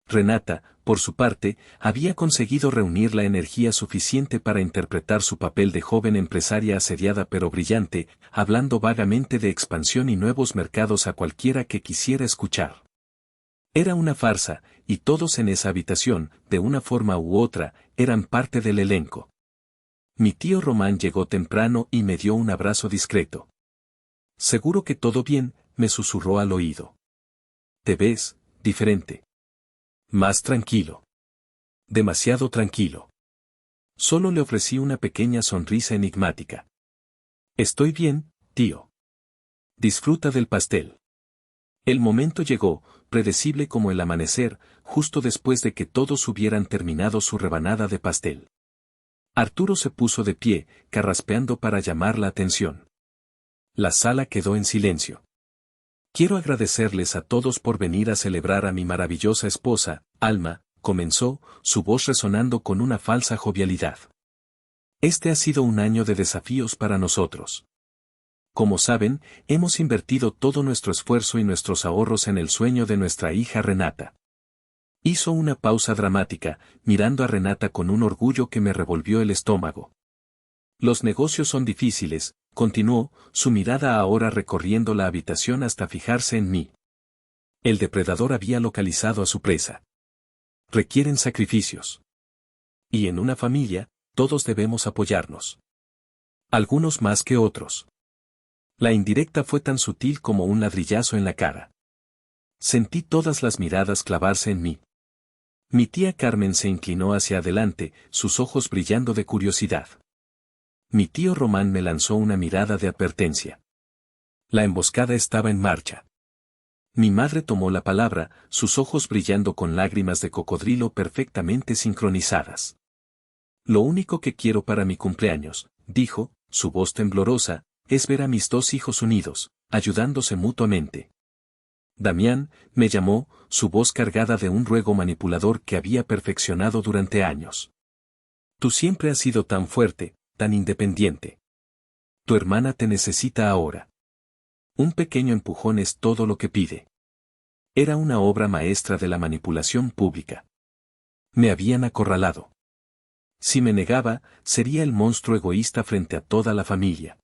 Renata, por su parte, había conseguido reunir la energía suficiente para interpretar su papel de joven empresaria asediada pero brillante, hablando vagamente de expansión y nuevos mercados a cualquiera que quisiera escuchar. Era una farsa, y todos en esa habitación, de una forma u otra, eran parte del elenco. Mi tío Román llegó temprano y me dio un abrazo discreto. Seguro que todo bien, me susurró al oído. Te ves diferente. Más tranquilo. Demasiado tranquilo. Solo le ofrecí una pequeña sonrisa enigmática. Estoy bien, tío. Disfruta del pastel. El momento llegó, predecible como el amanecer, justo después de que todos hubieran terminado su rebanada de pastel. Arturo se puso de pie, carraspeando para llamar la atención. La sala quedó en silencio. Quiero agradecerles a todos por venir a celebrar a mi maravillosa esposa, Alma, comenzó, su voz resonando con una falsa jovialidad. Este ha sido un año de desafíos para nosotros. Como saben, hemos invertido todo nuestro esfuerzo y nuestros ahorros en el sueño de nuestra hija Renata. Hizo una pausa dramática, mirando a Renata con un orgullo que me revolvió el estómago. Los negocios son difíciles, continuó, su mirada ahora recorriendo la habitación hasta fijarse en mí. El depredador había localizado a su presa. Requieren sacrificios. Y en una familia, todos debemos apoyarnos. Algunos más que otros. La indirecta fue tan sutil como un ladrillazo en la cara. Sentí todas las miradas clavarse en mí. Mi tía Carmen se inclinó hacia adelante, sus ojos brillando de curiosidad. Mi tío Román me lanzó una mirada de advertencia. La emboscada estaba en marcha. Mi madre tomó la palabra, sus ojos brillando con lágrimas de cocodrilo perfectamente sincronizadas. Lo único que quiero para mi cumpleaños, dijo, su voz temblorosa, es ver a mis dos hijos unidos, ayudándose mutuamente. Damián, me llamó, su voz cargada de un ruego manipulador que había perfeccionado durante años. Tú siempre has sido tan fuerte, tan independiente. Tu hermana te necesita ahora. Un pequeño empujón es todo lo que pide. Era una obra maestra de la manipulación pública. Me habían acorralado. Si me negaba, sería el monstruo egoísta frente a toda la familia.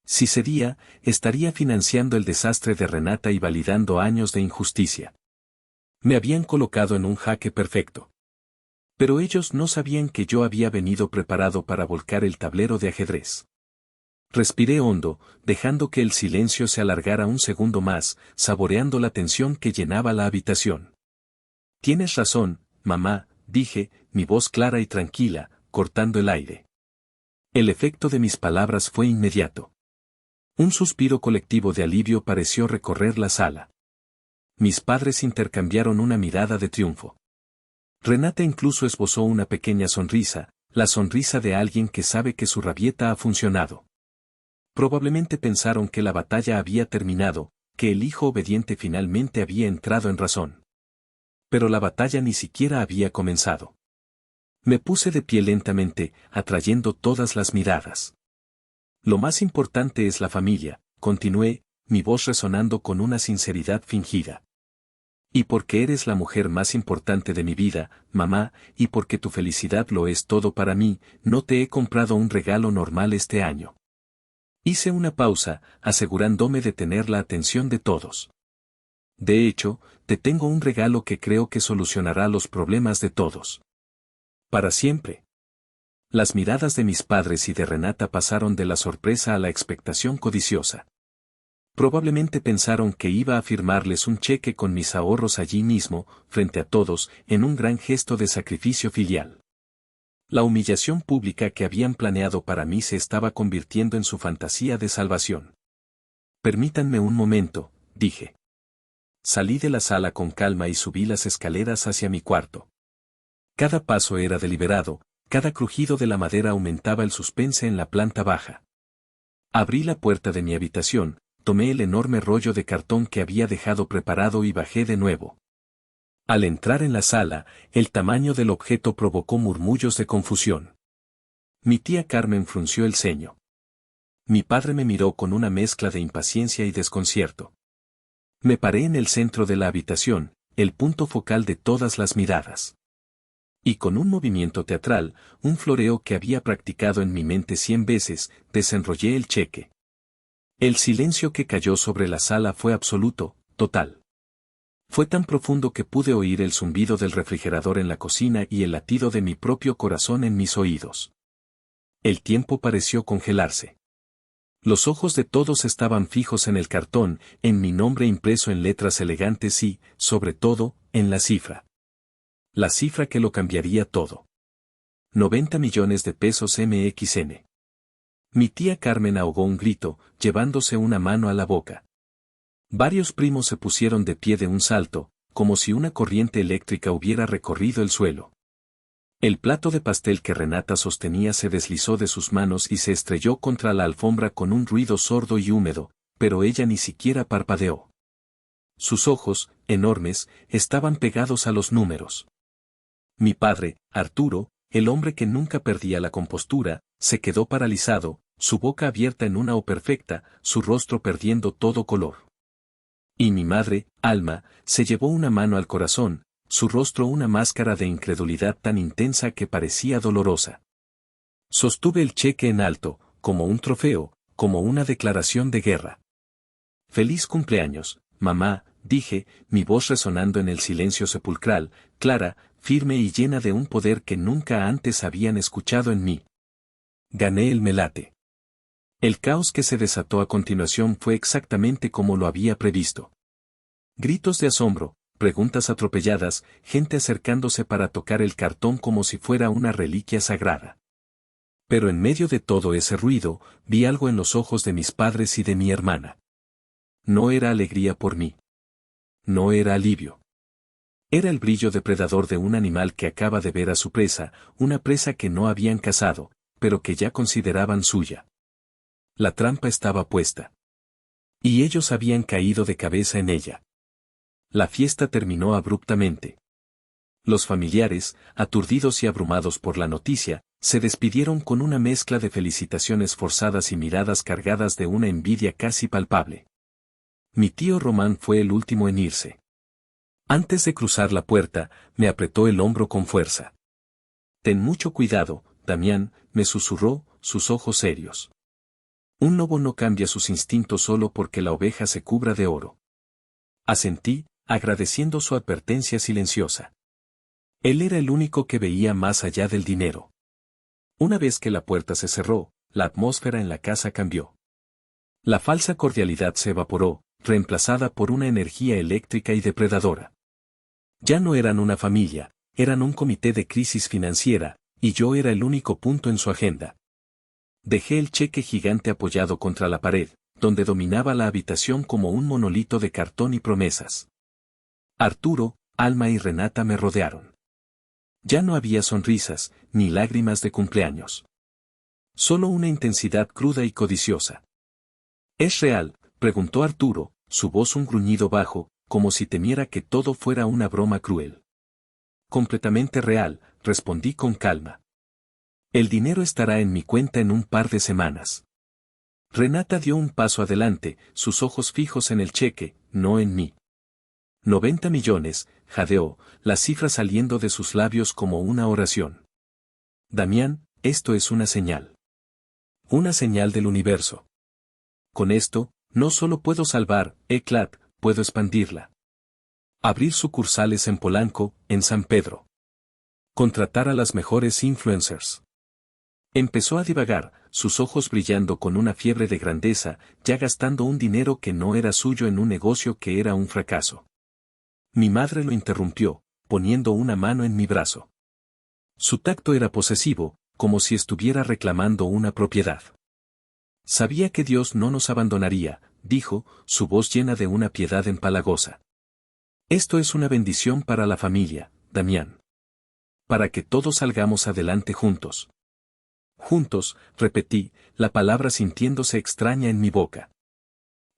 Si cedía, estaría financiando el desastre de Renata y validando años de injusticia. Me habían colocado en un jaque perfecto. Pero ellos no sabían que yo había venido preparado para volcar el tablero de ajedrez. Respiré hondo, dejando que el silencio se alargara un segundo más, saboreando la tensión que llenaba la habitación. Tienes razón, mamá, dije, mi voz clara y tranquila, cortando el aire. El efecto de mis palabras fue inmediato. Un suspiro colectivo de alivio pareció recorrer la sala. Mis padres intercambiaron una mirada de triunfo. Renata incluso esbozó una pequeña sonrisa, la sonrisa de alguien que sabe que su rabieta ha funcionado. Probablemente pensaron que la batalla había terminado, que el hijo obediente finalmente había entrado en razón. Pero la batalla ni siquiera había comenzado. Me puse de pie lentamente, atrayendo todas las miradas. Lo más importante es la familia, continué, mi voz resonando con una sinceridad fingida. Y porque eres la mujer más importante de mi vida, mamá, y porque tu felicidad lo es todo para mí, no te he comprado un regalo normal este año. Hice una pausa, asegurándome de tener la atención de todos. De hecho, te tengo un regalo que creo que solucionará los problemas de todos. Para siempre. Las miradas de mis padres y de Renata pasaron de la sorpresa a la expectación codiciosa. Probablemente pensaron que iba a firmarles un cheque con mis ahorros allí mismo, frente a todos, en un gran gesto de sacrificio filial. La humillación pública que habían planeado para mí se estaba convirtiendo en su fantasía de salvación. Permítanme un momento, dije. Salí de la sala con calma y subí las escaleras hacia mi cuarto. Cada paso era deliberado, cada crujido de la madera aumentaba el suspense en la planta baja. Abrí la puerta de mi habitación, tomé el enorme rollo de cartón que había dejado preparado y bajé de nuevo. Al entrar en la sala, el tamaño del objeto provocó murmullos de confusión. Mi tía Carmen frunció el ceño. Mi padre me miró con una mezcla de impaciencia y desconcierto. Me paré en el centro de la habitación, el punto focal de todas las miradas. Y con un movimiento teatral, un floreo que había practicado en mi mente 100 veces, desenrollé el cheque. El silencio que cayó sobre la sala fue absoluto, total. Fue tan profundo que pude oír el zumbido del refrigerador en la cocina y el latido de mi propio corazón en mis oídos. El tiempo pareció congelarse. Los ojos de todos estaban fijos en el cartón, en mi nombre impreso en letras elegantes y, sobre todo, en la cifra. La cifra que lo cambiaría todo. 90 millones de pesos MXN. Mi tía Carmen ahogó un grito, llevándose una mano a la boca. Varios primos se pusieron de pie de un salto, como si una corriente eléctrica hubiera recorrido el suelo. El plato de pastel que Renata sostenía se deslizó de sus manos y se estrelló contra la alfombra con un ruido sordo y húmedo, pero ella ni siquiera parpadeó. Sus ojos, enormes, estaban pegados a los números. Mi padre, Arturo, el hombre que nunca perdía la compostura, se quedó paralizado, su boca abierta en una O perfecta, su rostro perdiendo todo color. Y mi madre, Alma, se llevó una mano al corazón, su rostro una máscara de incredulidad tan intensa que parecía dolorosa. Sostuve el cheque en alto, como un trofeo, como una declaración de guerra. «Feliz cumpleaños, mamá», dije, mi voz resonando en el silencio sepulcral, clara, firme y llena de un poder que nunca antes habían escuchado en mí. Gané el melate. El caos que se desató a continuación fue exactamente como lo había previsto. Gritos de asombro, preguntas atropelladas, gente acercándose para tocar el cartón como si fuera una reliquia sagrada. Pero en medio de todo ese ruido, vi algo en los ojos de mis padres y de mi hermana. No era alegría por mí. No era alivio. Era el brillo depredador de un animal que acaba de ver a su presa, una presa que no habían cazado, pero que ya consideraban suya. La trampa estaba puesta. Y ellos habían caído de cabeza en ella. La fiesta terminó abruptamente. Los familiares, aturdidos y abrumados por la noticia, se despidieron con una mezcla de felicitaciones forzadas y miradas cargadas de una envidia casi palpable. Mi tío Román fue el último en irse. Antes de cruzar la puerta, me apretó el hombro con fuerza. «Ten mucho cuidado, Damián», me susurró, sus ojos serios. Un lobo no cambia sus instintos solo porque la oveja se cubra de oro. Asentí, agradeciendo su advertencia silenciosa. Él era el único que veía más allá del dinero. Una vez que la puerta se cerró, la atmósfera en la casa cambió. La falsa cordialidad se evaporó, reemplazada por una energía eléctrica y depredadora. Ya no eran una familia, eran un comité de crisis financiera, y yo era el único punto en su agenda. Dejé el cheque gigante apoyado contra la pared, donde dominaba la habitación como un monolito de cartón y promesas. Arturo, Alma y Renata me rodearon. Ya no había sonrisas, ni lágrimas de cumpleaños. Solo una intensidad cruda y codiciosa. «¿Es real?», preguntó Arturo, su voz un gruñido bajo, como si temiera que todo fuera una broma cruel. «Completamente real», respondí con calma. «El dinero estará en mi cuenta en un par de semanas». Renata dio un paso adelante, sus ojos fijos en el cheque, no en mí. 90 millones, jadeó, la cifra saliendo de sus labios como una oración. «Damián, esto es una señal. Una señal del universo. Con esto, no solo puedo salvar Eclat, puedo expandirla». Abrir sucursales en Polanco, en San Pedro. Contratar a las mejores influencers. Empezó a divagar, sus ojos brillando con una fiebre de grandeza, ya gastando un dinero que no era suyo en un negocio que era un fracaso. Mi madre lo interrumpió, poniendo una mano en mi brazo. Su tacto era posesivo, como si estuviera reclamando una propiedad. Sabía que Dios no nos abandonaría, dijo, su voz llena de una piedad empalagosa. Esto es una bendición para la familia, Damián. Para que todos salgamos adelante juntos. Juntos, repetí, la palabra sintiéndose extraña en mi boca.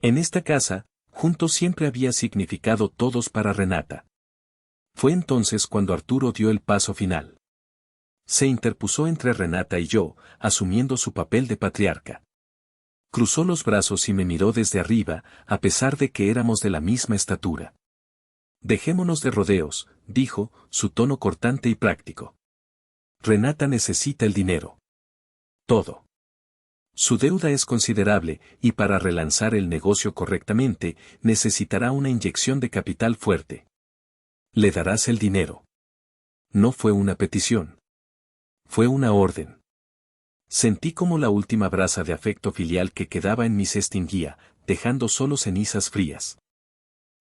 En esta casa, juntos siempre había significado todos para Renata. Fue entonces cuando Arturo dio el paso final. Se interpuso entre Renata y yo, asumiendo su papel de patriarca. Cruzó los brazos y me miró desde arriba, a pesar de que éramos de la misma estatura. Dejémonos de rodeos, dijo, su tono cortante y práctico. Renata necesita el dinero. Todo. Su deuda es considerable, y para relanzar el negocio correctamente, necesitará una inyección de capital fuerte. Le darás el dinero. No fue una petición. Fue una orden. Sentí como la última brasa de afecto filial que quedaba en mí se extinguía, dejando solo cenizas frías.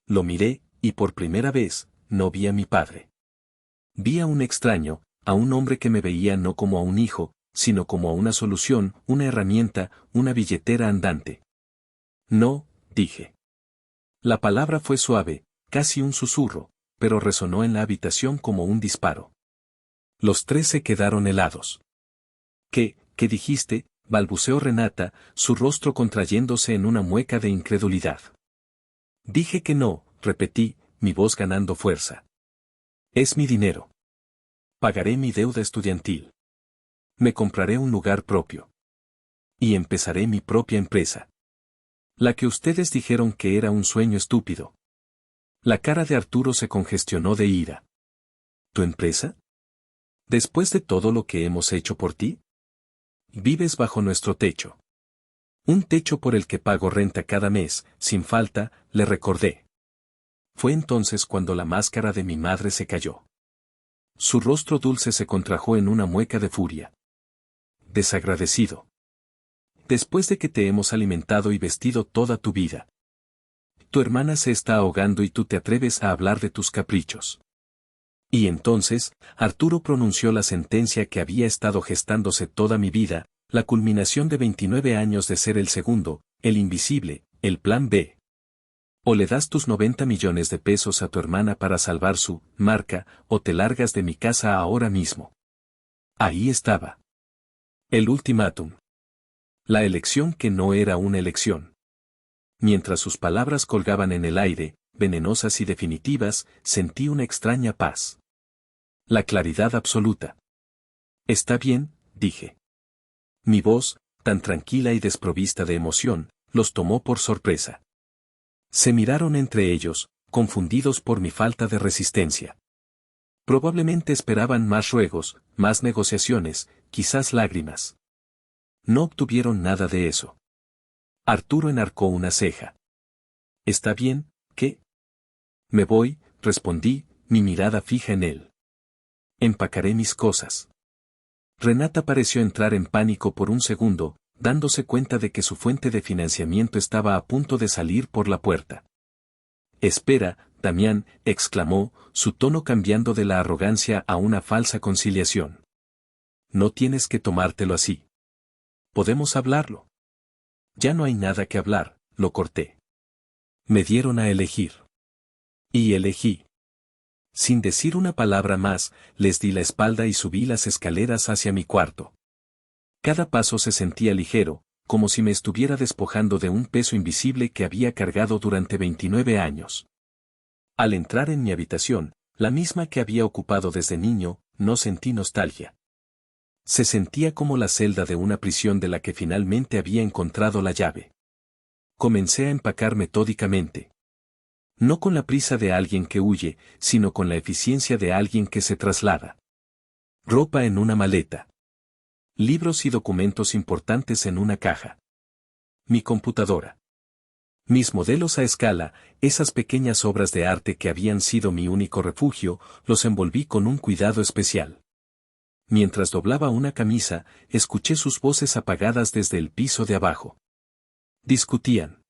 Lo miré, y por primera vez, no vi a mi padre. Vi a un extraño, a un hombre que me veía no como a un hijo, sino como a una solución, una herramienta, una billetera andante. No, dije. La palabra fue suave, casi un susurro, pero resonó en la habitación como un disparo. Los tres se quedaron helados. ¿Qué dijiste?, balbuceó Renata, su rostro contrayéndose en una mueca de incredulidad. Dije que no, repetí, mi voz ganando fuerza. Es mi dinero. Pagaré mi deuda estudiantil. Me compraré un lugar propio. Y empezaré mi propia empresa. La que ustedes dijeron que era un sueño estúpido. La cara de Arturo se congestionó de ira. ¿Tu empresa? ¿Después de todo lo que hemos hecho por ti? Vives bajo nuestro techo. Un techo por el que pago renta cada mes, sin falta, le recordé. Fue entonces cuando la máscara de mi madre se cayó. Su rostro dulce se contrajo en una mueca de furia. Desagradecido. Después de que te hemos alimentado y vestido toda tu vida. Tu hermana se está ahogando y tú te atreves a hablar de tus caprichos. Y entonces, Arturo pronunció la sentencia que había estado gestándose toda mi vida, la culminación de 29 años de ser el segundo, el invisible, el plan B. O le das tus 90 millones de pesos a tu hermana para salvar su marca, o te largas de mi casa ahora mismo. Ahí estaba. El ultimátum. La elección que no era una elección. Mientras sus palabras colgaban en el aire, venenosas y definitivas, sentí una extraña paz. La claridad absoluta. Está bien, dije. Mi voz, tan tranquila y desprovista de emoción, los tomó por sorpresa. Se miraron entre ellos, confundidos por mi falta de resistencia. Probablemente esperaban más ruegos, más negociaciones, quizás lágrimas. No obtuvieron nada de eso. Arturo enarcó una ceja. ¿Está bien, qué? Me voy, respondí, mi mirada fija en él. Empacaré mis cosas. Renata pareció entrar en pánico por un segundo, dándose cuenta de que su fuente de financiamiento estaba a punto de salir por la puerta. Espera, Damián, exclamó, su tono cambiando de la arrogancia a una falsa conciliación. No tienes que tomártelo así. Podemos hablarlo. Ya no hay nada que hablar, lo corté. Me dieron a elegir. Y elegí. Sin decir una palabra más, les di la espalda y subí las escaleras hacia mi cuarto. Cada paso se sentía ligero, como si me estuviera despojando de un peso invisible que había cargado durante 29 años. Al entrar en mi habitación, la misma que había ocupado desde niño, no sentí nostalgia. Se sentía como la celda de una prisión de la que finalmente había encontrado la llave. Comencé a empacar metódicamente. No con la prisa de alguien que huye, sino con la eficiencia de alguien que se traslada. Ropa en una maleta. Libros y documentos importantes en una caja. Mi computadora. Mis modelos a escala, esas pequeñas obras de arte que habían sido mi único refugio, los envolví con un cuidado especial. Mientras doblaba una camisa, escuché sus voces apagadas desde el piso de abajo. Discutían.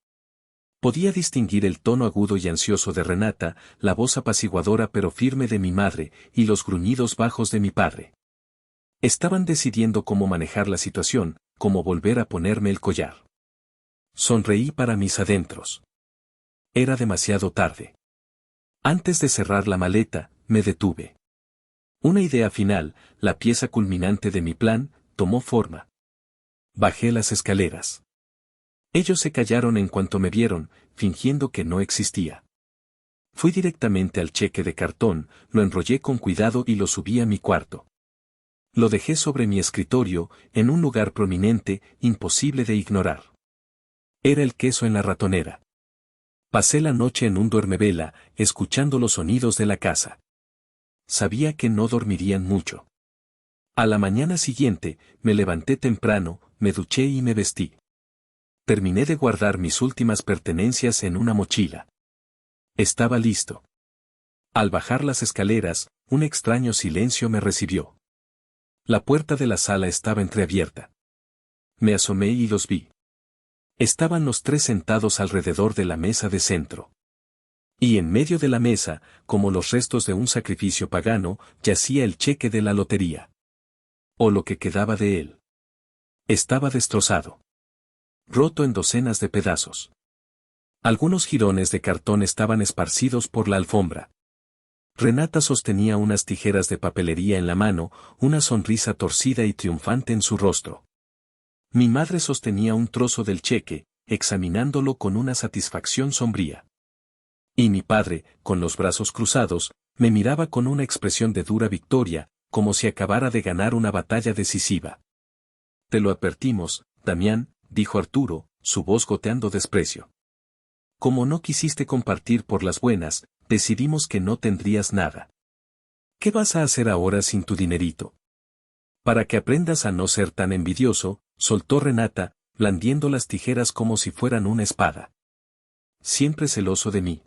Podía distinguir el tono agudo y ansioso de Renata, la voz apaciguadora pero firme de mi madre, y los gruñidos bajos de mi padre. Estaban decidiendo cómo manejar la situación, cómo volver a ponerme el collar. Sonreí para mis adentros. Era demasiado tarde. Antes de cerrar la maleta, me detuve. Una idea final, la pieza culminante de mi plan, tomó forma. Bajé las escaleras. Ellos se callaron en cuanto me vieron, fingiendo que no existía. Fui directamente al cheque de cartón, lo enrollé con cuidado y lo subí a mi cuarto. Lo dejé sobre mi escritorio, en un lugar prominente, imposible de ignorar. Era el queso en la ratonera. Pasé la noche en un duermevela, escuchando los sonidos de la casa. Sabía que no dormirían mucho. A la mañana siguiente, me levanté temprano, me duché y me vestí. Terminé de guardar mis últimas pertenencias en una mochila. Estaba listo. Al bajar las escaleras, un extraño silencio me recibió. La puerta de la sala estaba entreabierta. Me asomé y los vi. Estaban los tres sentados alrededor de la mesa de centro. Y en medio de la mesa, como los restos de un sacrificio pagano, yacía el cheque de la lotería. O lo que quedaba de él. Estaba destrozado. Roto en docenas de pedazos. Algunos jirones de cartón estaban esparcidos por la alfombra. Renata sostenía unas tijeras de papelería en la mano, una sonrisa torcida y triunfante en su rostro. Mi madre sostenía un trozo del cheque, examinándolo con una satisfacción sombría. Y mi padre, con los brazos cruzados, me miraba con una expresión de dura victoria, como si acabara de ganar una batalla decisiva. Te lo advertimos, Damián, dijo Arturo, su voz goteando desprecio. Como no quisiste compartir por las buenas, decidimos que no tendrías nada. ¿Qué vas a hacer ahora sin tu dinerito? Para que aprendas a no ser tan envidioso, soltó Renata, blandiendo las tijeras como si fueran una espada. Siempre celoso de mí.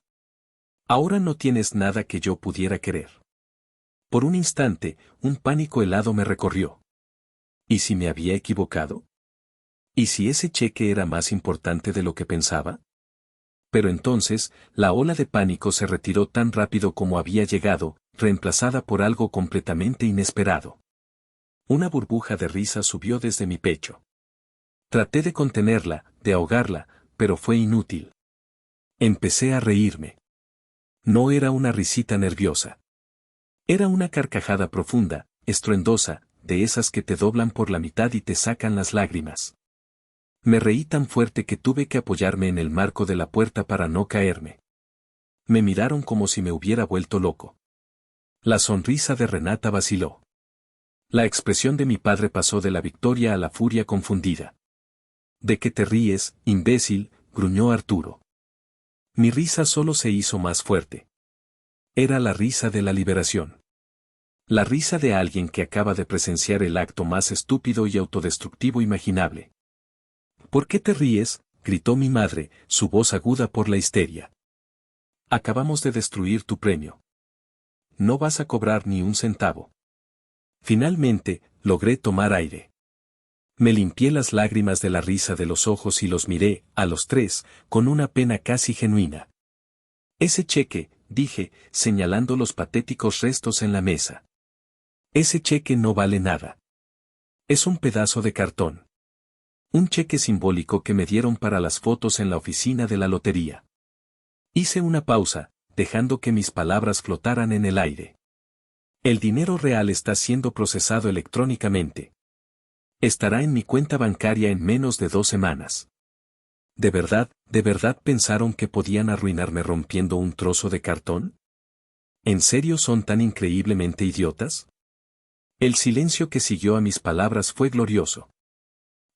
Ahora no tienes nada que yo pudiera querer. Por un instante, un pánico helado me recorrió. ¿Y si me había equivocado? ¿Y si ese cheque era más importante de lo que pensaba? Pero entonces, la ola de pánico se retiró tan rápido como había llegado, reemplazada por algo completamente inesperado. Una burbuja de risa subió desde mi pecho. Traté de contenerla, de ahogarla, pero fue inútil. Empecé a reírme. No era una risita nerviosa. Era una carcajada profunda, estruendosa, de esas que te doblan por la mitad y te sacan las lágrimas. Me reí tan fuerte que tuve que apoyarme en el marco de la puerta para no caerme. Me miraron como si me hubiera vuelto loco. La sonrisa de Renata vaciló. La expresión de mi padre pasó de la victoria a la furia confundida. ¿De qué te ríes, imbécil?, gruñó Arturo. Mi risa solo se hizo más fuerte. Era la risa de la liberación. La risa de alguien que acaba de presenciar el acto más estúpido y autodestructivo imaginable. ¿Por qué te ríes?, gritó mi madre, su voz aguda por la histeria. Acabamos de destruir tu premio. No vas a cobrar ni un centavo. Finalmente, logré tomar aire. Me limpié las lágrimas de la risa de los ojos y los miré, a los tres, con una pena casi genuina. Ese cheque, dije, señalando los patéticos restos en la mesa. Ese cheque no vale nada. Es un pedazo de cartón. Un cheque simbólico que me dieron para las fotos en la oficina de la lotería. Hice una pausa, dejando que mis palabras flotaran en el aire. El dinero real está siendo procesado electrónicamente. Estará en mi cuenta bancaria en menos de 2 semanas. De verdad pensaron que podían arruinarme rompiendo un trozo de cartón? ¿En serio son tan increíblemente idiotas? El silencio que siguió a mis palabras fue glorioso.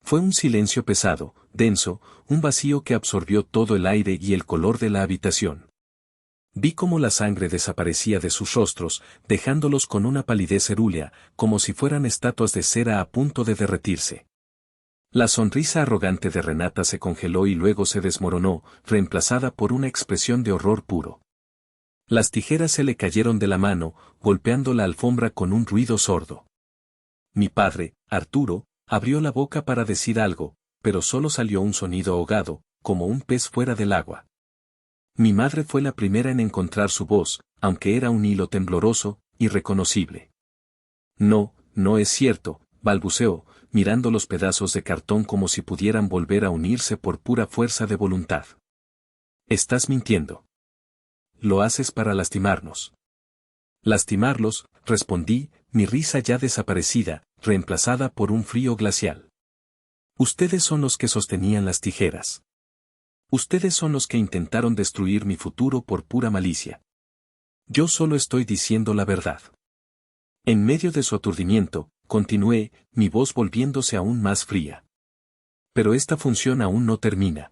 Fue un silencio pesado, denso, un vacío que absorbió todo el aire y el color de la habitación. Vi cómo la sangre desaparecía de sus rostros, dejándolos con una palidez cerúlea, como si fueran estatuas de cera a punto de derretirse. La sonrisa arrogante de Renata se congeló y luego se desmoronó, reemplazada por una expresión de horror puro. Las tijeras se le cayeron de la mano, golpeando la alfombra con un ruido sordo. Mi padre, Arturo, abrió la boca para decir algo, pero solo salió un sonido ahogado, como un pez fuera del agua. Mi madre fue la primera en encontrar su voz, aunque era un hilo tembloroso, irreconocible. No, no es cierto, balbuceó, mirando los pedazos de cartón como si pudieran volver a unirse por pura fuerza de voluntad. Estás mintiendo. Lo haces para lastimarnos. Lastimarlos, respondí, mi risa ya desaparecida, reemplazada por un frío glacial. Ustedes son los que sostenían las tijeras. Ustedes son los que intentaron destruir mi futuro por pura malicia. Yo solo estoy diciendo la verdad. En medio de su aturdimiento, continué, mi voz volviéndose aún más fría. Pero esta función aún no termina.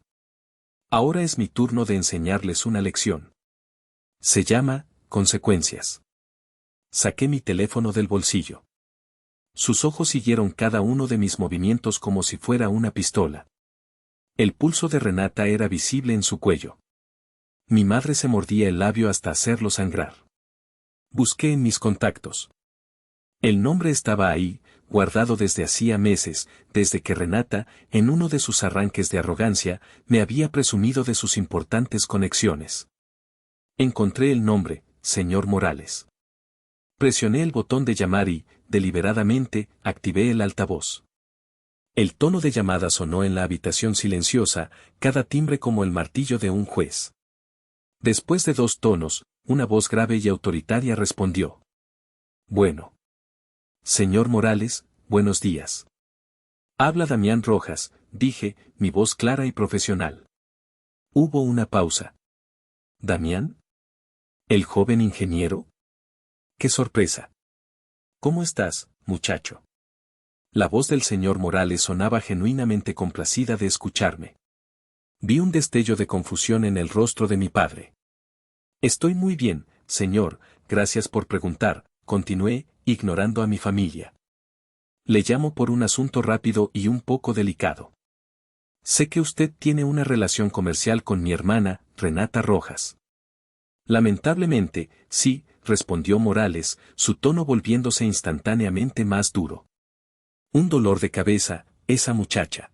Ahora es mi turno de enseñarles una lección. Se llama, consecuencias. Saqué mi teléfono del bolsillo. Sus ojos siguieron cada uno de mis movimientos como si fuera una pistola. El pulso de Renata era visible en su cuello. Mi madre se mordía el labio hasta hacerlo sangrar. Busqué en mis contactos. El nombre estaba ahí, guardado desde hacía meses, desde que Renata, en uno de sus arranques de arrogancia, me había presumido de sus importantes conexiones. Encontré el nombre, señor Morales. Presioné el botón de llamar y, deliberadamente, activé el altavoz. El tono de llamada sonó en la habitación silenciosa, cada timbre como el martillo de un juez. Después de 2 tonos, una voz grave y autoritaria respondió. Bueno. Señor Morales, buenos días. Habla Damián Rojas, dije, mi voz clara y profesional. Hubo una pausa. ¿Damián? ¿El joven ingeniero? ¡Qué sorpresa! ¿Cómo estás, muchacho? La voz del señor Morales sonaba genuinamente complacida de escucharme. Vi un destello de confusión en el rostro de mi padre. Estoy muy bien, señor, gracias por preguntar, continué, ignorando a mi familia. Le llamo por un asunto rápido y un poco delicado. Sé que usted tiene una relación comercial con mi hermana, Renata Rojas. Lamentablemente, sí, respondió Morales, su tono volviéndose instantáneamente más duro. Un dolor de cabeza, esa muchacha.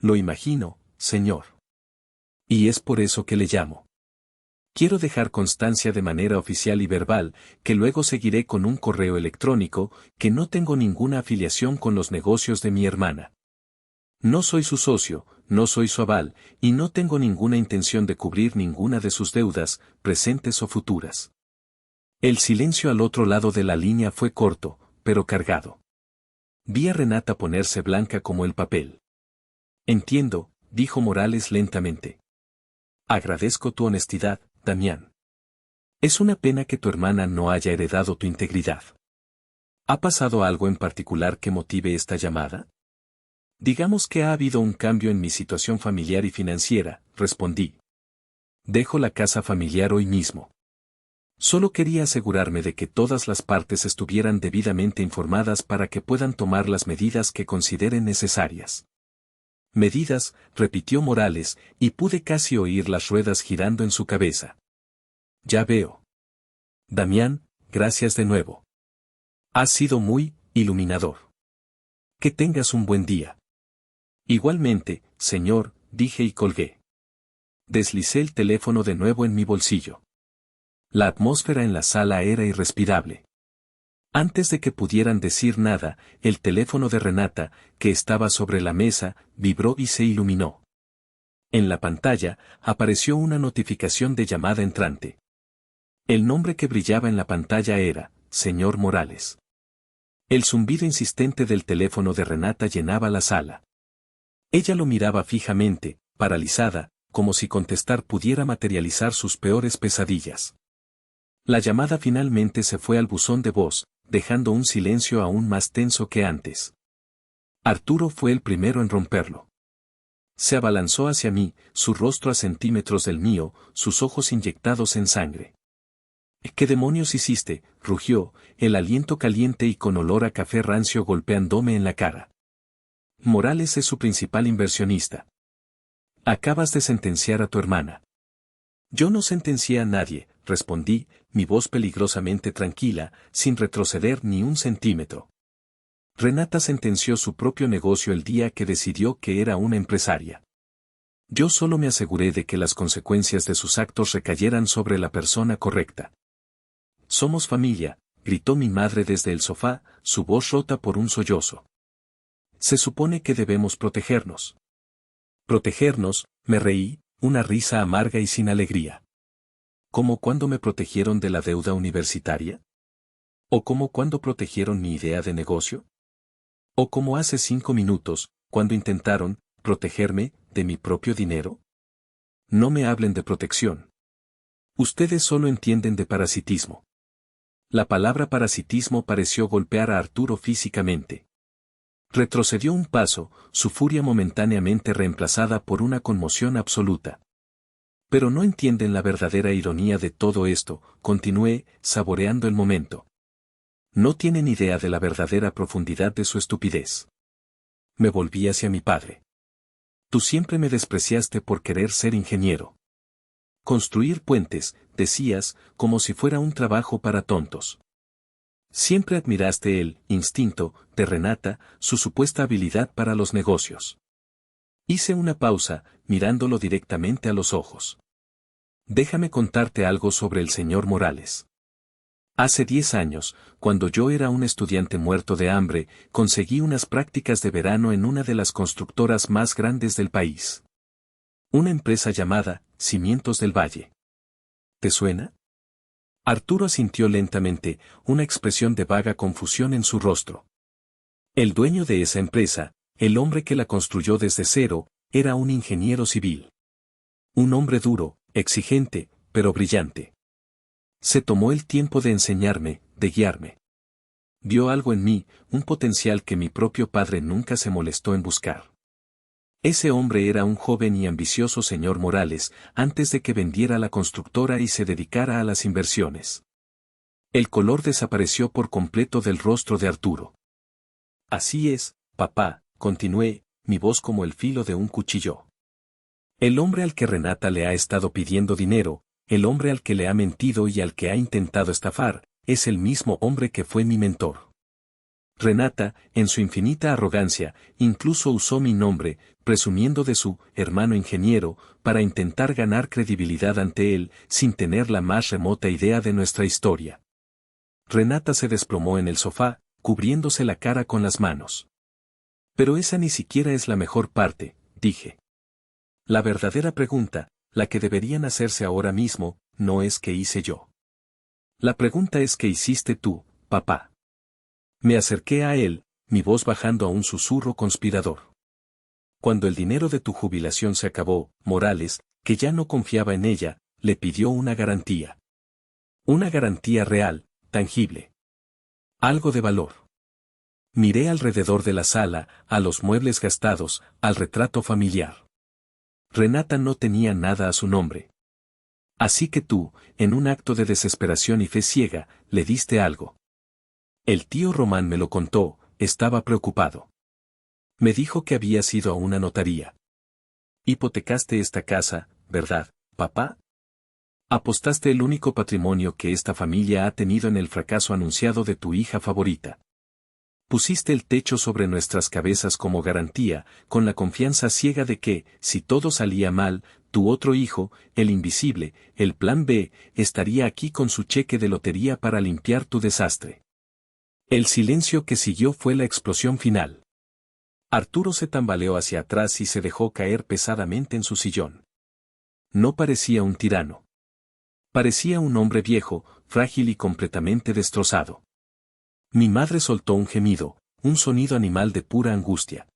Lo imagino, señor. Y es por eso que le llamo. Quiero dejar constancia de manera oficial y verbal, que luego seguiré con un correo electrónico, que no tengo ninguna afiliación con los negocios de mi hermana. No soy su socio, no soy su aval, y no tengo ninguna intención de cubrir ninguna de sus deudas, presentes o futuras. El silencio al otro lado de la línea fue corto, pero cargado. Vi a Renata ponerse blanca como el papel. Entiendo, dijo Morales lentamente. Agradezco tu honestidad, Damián. Es una pena que tu hermana no haya heredado tu integridad. ¿Ha pasado algo en particular que motive esta llamada? Digamos que ha habido un cambio en mi situación familiar y financiera, respondí. Dejo la casa familiar hoy mismo. Solo quería asegurarme de que todas las partes estuvieran debidamente informadas para que puedan tomar las medidas que consideren necesarias. Medidas, repitió Morales, y pude casi oír las ruedas girando en su cabeza. Ya veo. Damián, gracias de nuevo. Has sido muy iluminador. Que tengas un buen día. Igualmente, señor, dije y colgué. Deslicé el teléfono de nuevo en mi bolsillo. La atmósfera en la sala era irrespirable. Antes de que pudieran decir nada, el teléfono de Renata, que estaba sobre la mesa, vibró y se iluminó. En la pantalla, apareció una notificación de llamada entrante. El nombre que brillaba en la pantalla era, señor Morales. El zumbido insistente del teléfono de Renata llenaba la sala. Ella lo miraba fijamente, paralizada, como si contestar pudiera materializar sus peores pesadillas. La llamada finalmente se fue al buzón de voz, dejando un silencio aún más tenso que antes. Arturo fue el primero en romperlo. Se abalanzó hacia mí, su rostro a centímetros del mío, sus ojos inyectados en sangre. ¿Qué demonios hiciste?, rugió, el aliento caliente y con olor a café rancio golpeándome en la cara. Morales es su principal inversionista. Acabas de sentenciar a tu hermana. Yo no sentencié a nadie, respondí, mi voz peligrosamente tranquila, sin retroceder ni un centímetro. Renata sentenció su propio negocio el día que decidió que era una empresaria. Yo solo me aseguré de que las consecuencias de sus actos recayeran sobre la persona correcta. Somos familia, gritó mi madre desde el sofá, su voz rota por un sollozo. Se supone que debemos protegernos. Protegernos, me reí, una risa amarga y sin alegría. ¿Cómo cuando me protegieron de la deuda universitaria? ¿O cómo cuando protegieron mi idea de negocio? ¿O como hace 5 minutos, cuando intentaron protegerme de mi propio dinero? No me hablen de protección. Ustedes solo entienden de parasitismo. La palabra parasitismo pareció golpear a Arturo físicamente. Retrocedió un paso, su furia momentáneamente reemplazada por una conmoción absoluta. Pero no entienden la verdadera ironía de todo esto, continué, saboreando el momento. No tienen idea de la verdadera profundidad de su estupidez. Me volví hacia mi padre. Tú siempre me despreciaste por querer ser ingeniero. Construir puentes, decías, como si fuera un trabajo para tontos. Siempre admiraste el instinto de Renata, su supuesta habilidad para los negocios. Hice una pausa, mirándolo directamente a los ojos. Déjame contarte algo sobre el señor Morales. Hace 10 años, cuando yo era un estudiante muerto de hambre, conseguí unas prácticas de verano en una de las constructoras más grandes del país. Una empresa llamada Cimientos del Valle. ¿Te suena? Arturo asintió lentamente, una expresión de vaga confusión en su rostro. El dueño de esa empresa, el hombre que la construyó desde cero, era un ingeniero civil. Un hombre duro, exigente, pero brillante. Se tomó el tiempo de enseñarme, de guiarme. Vio algo en mí, un potencial que mi propio padre nunca se molestó en buscar. Ese hombre era un joven y ambicioso señor Morales, antes de que vendiera la constructora y se dedicara a las inversiones. El color desapareció por completo del rostro de Arturo. Así es, papá, continué, mi voz como el filo de un cuchillo. El hombre al que Renata le ha estado pidiendo dinero, el hombre al que le ha mentido y al que ha intentado estafar, es el mismo hombre que fue mi mentor. Renata, en su infinita arrogancia, incluso usó mi nombre, presumiendo de su hermano ingeniero, para intentar ganar credibilidad ante él, sin tener la más remota idea de nuestra historia. Renata se desplomó en el sofá, cubriéndose la cara con las manos. Pero esa ni siquiera es la mejor parte, dije. La verdadera pregunta, la que deberían hacerse ahora mismo, no es qué hice yo. La pregunta es qué hiciste tú, papá. Me acerqué a él, mi voz bajando a un susurro conspirador. Cuando el dinero de tu jubilación se acabó, Morales, que ya no confiaba en ella, le pidió una garantía. Una garantía real, tangible. Algo de valor. Miré alrededor de la sala, a los muebles gastados, al retrato familiar. Renata no tenía nada a su nombre. Así que tú, en un acto de desesperación y fe ciega, le diste algo. El tío Román me lo contó, estaba preocupado. Me dijo que habías ido a una notaría. Hipotecaste esta casa, ¿verdad, papá? Apostaste el único patrimonio que esta familia ha tenido en el fracaso anunciado de tu hija favorita. Pusiste el techo sobre nuestras cabezas como garantía, con la confianza ciega de que, si todo salía mal, tu otro hijo, el invisible, el plan B, estaría aquí con su cheque de lotería para limpiar tu desastre. El silencio que siguió fue la explosión final. Arturo se tambaleó hacia atrás y se dejó caer pesadamente en su sillón. No parecía un tirano. Parecía un hombre viejo, frágil y completamente destrozado. Mi madre soltó un gemido, un sonido animal de pura angustia.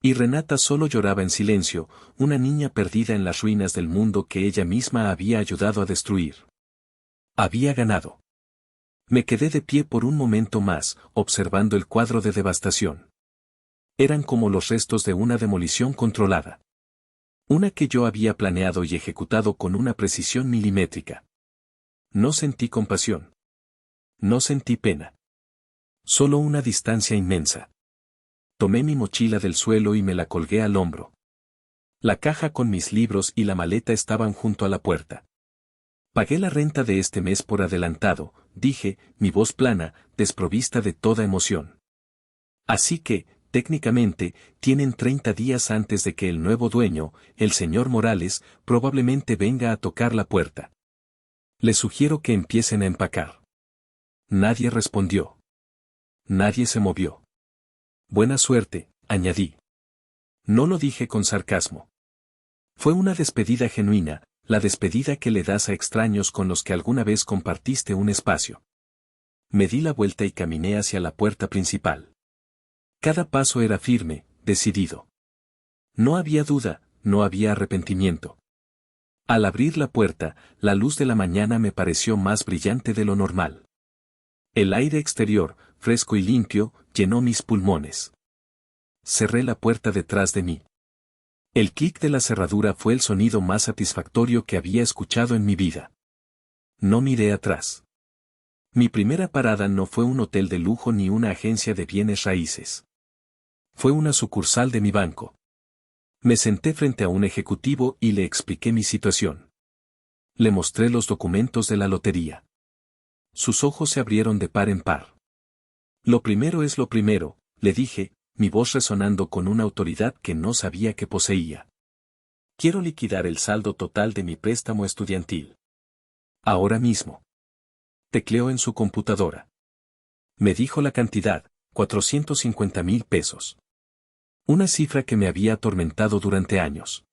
Y Renata solo lloraba en silencio, una niña perdida en las ruinas del mundo que ella misma había ayudado a destruir. Había ganado. Me quedé de pie por un momento más, observando el cuadro de devastación. Eran como los restos de una demolición controlada. Una que yo había planeado y ejecutado con una precisión milimétrica. No sentí compasión. No sentí pena. Solo una distancia inmensa. Tomé mi mochila del suelo y me la colgué al hombro. La caja con mis libros y la maleta estaban junto a la puerta. Pagué la renta de este mes por adelantado, dije, mi voz plana, desprovista de toda emoción. Así que, técnicamente, tienen 30 días antes de que el nuevo dueño, el señor Morales, probablemente venga a tocar la puerta. Les sugiero que empiecen a empacar. Nadie respondió. Nadie se movió. Buena suerte, añadí. No lo dije con sarcasmo. Fue una despedida genuina, la despedida que le das a extraños con los que alguna vez compartiste un espacio. Me di la vuelta y caminé hacia la puerta principal. Cada paso era firme, decidido. No había duda, no había arrepentimiento. Al abrir la puerta, la luz de la mañana me pareció más brillante de lo normal. El aire exterior, fresco y limpio, llenó mis pulmones. Cerré la puerta detrás de mí. El clic de la cerradura fue el sonido más satisfactorio que había escuchado en mi vida. No miré atrás. Mi primera parada no fue un hotel de lujo ni una agencia de bienes raíces. Fue una sucursal de mi banco. Me senté frente a un ejecutivo y le expliqué mi situación. Le mostré los documentos de la lotería. Sus ojos se abrieron de par en par. Lo primero es lo primero, le dije, mi voz resonando con una autoridad que no sabía que poseía. Quiero liquidar el saldo total de mi préstamo estudiantil. Ahora mismo. Tecleó en su computadora. Me dijo la cantidad, 450,000 pesos. Una cifra que me había atormentado durante años.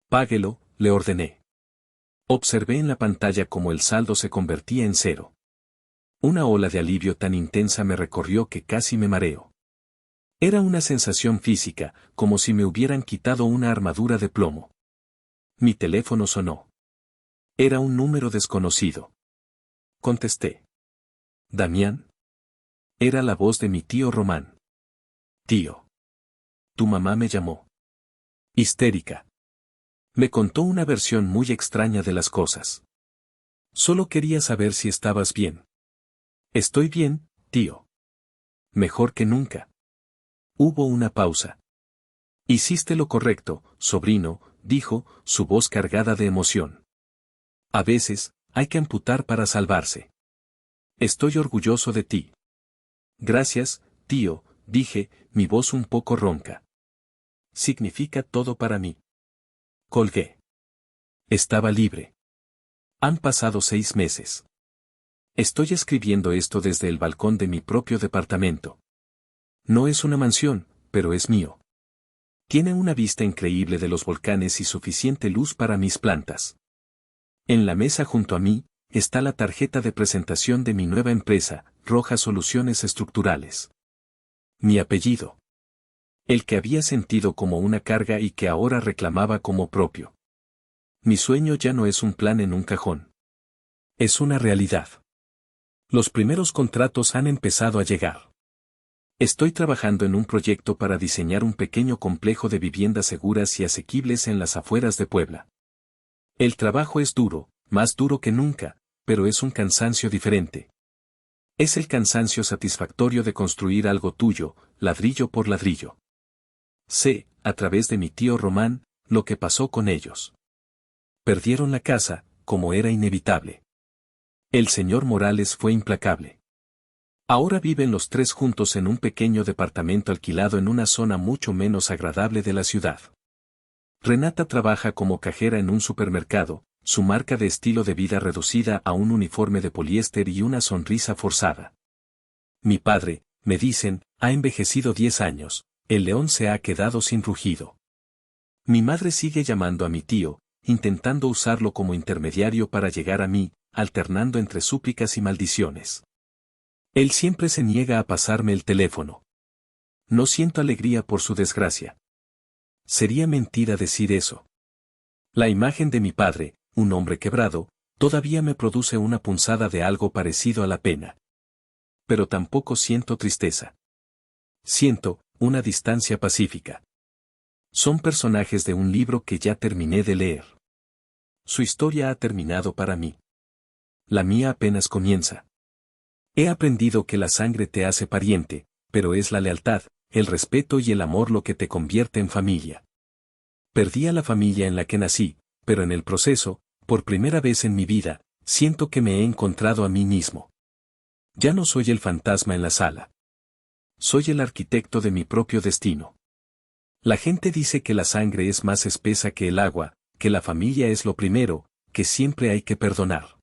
Páguelo, le ordené. Observé en la pantalla cómo el saldo se convertía en cero. Una ola de alivio tan intensa me recorrió que casi me mareo. Era una sensación física, como si me hubieran quitado una armadura de plomo. Mi teléfono sonó. Era un número desconocido. Contesté. ¿Damián? Era la voz de mi tío Román. Tío. Tu mamá me llamó. Histérica. Me contó una versión muy extraña de las cosas. Solo quería saber si estabas bien. Estoy bien, tío. Mejor que nunca. Hubo una pausa. Hiciste lo correcto, sobrino, dijo, su voz cargada de emoción. A veces, hay que amputar para salvarse. Estoy orgulloso de ti. Gracias, tío, dije, mi voz un poco ronca. Significa todo para mí. Colgué. Estaba libre. Han pasado 6 meses. Estoy escribiendo esto desde el balcón de mi propio departamento. No es una mansión, pero es mío. Tiene una vista increíble de los volcanes y suficiente luz para mis plantas. En la mesa junto a mí, está la tarjeta de presentación de mi nueva empresa, Rojas Soluciones Estructurales. Mi apellido. El que había sentido como una carga y que ahora reclamaba como propio. Mi sueño ya no es un plan en un cajón. Es una realidad. Los primeros contratos han empezado a llegar. Estoy trabajando en un proyecto para diseñar un pequeño complejo de viviendas seguras y asequibles en las afueras de Puebla. El trabajo es duro, más duro que nunca, pero es un cansancio diferente. Es el cansancio satisfactorio de construir algo tuyo, ladrillo por ladrillo. Sé, a través de mi tío Román, lo que pasó con ellos. Perdieron la casa, como era inevitable. El señor Morales fue implacable. Ahora viven los tres juntos en un pequeño departamento alquilado en una zona mucho menos agradable de la ciudad. Renata trabaja como cajera en un supermercado, su marca de estilo de vida reducida a un uniforme de poliéster y una sonrisa forzada. Mi padre, me dicen, ha envejecido 10 años, el león se ha quedado sin rugido. Mi madre sigue llamando a mi tío, intentando usarlo como intermediario para llegar a mí, alternando entre súplicas y maldiciones. Él siempre se niega a pasarme el teléfono. No siento alegría por su desgracia. Sería mentira decir eso. La imagen de mi padre, un hombre quebrado, todavía me produce una punzada de algo parecido a la pena. Pero tampoco siento tristeza. Siento una distancia pacífica. Son personajes de un libro que ya terminé de leer. Su historia ha terminado para mí. La mía apenas comienza. He aprendido que la sangre te hace pariente, pero es la lealtad, el respeto y el amor lo que te convierte en familia. Perdí a la familia en la que nací, pero en el proceso, por primera vez en mi vida, siento que me he encontrado a mí mismo. Ya no soy el fantasma en la sala. Soy el arquitecto de mi propio destino. La gente dice que la sangre es más espesa que el agua, que la familia es lo primero, que siempre hay que perdonar.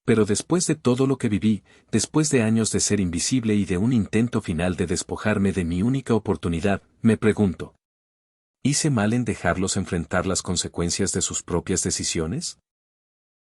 Pero después de todo lo que viví, después de años de ser invisible y de un intento final de despojarme de mi única oportunidad, me pregunto: ¿hice mal en dejarlos enfrentar las consecuencias de sus propias decisiones?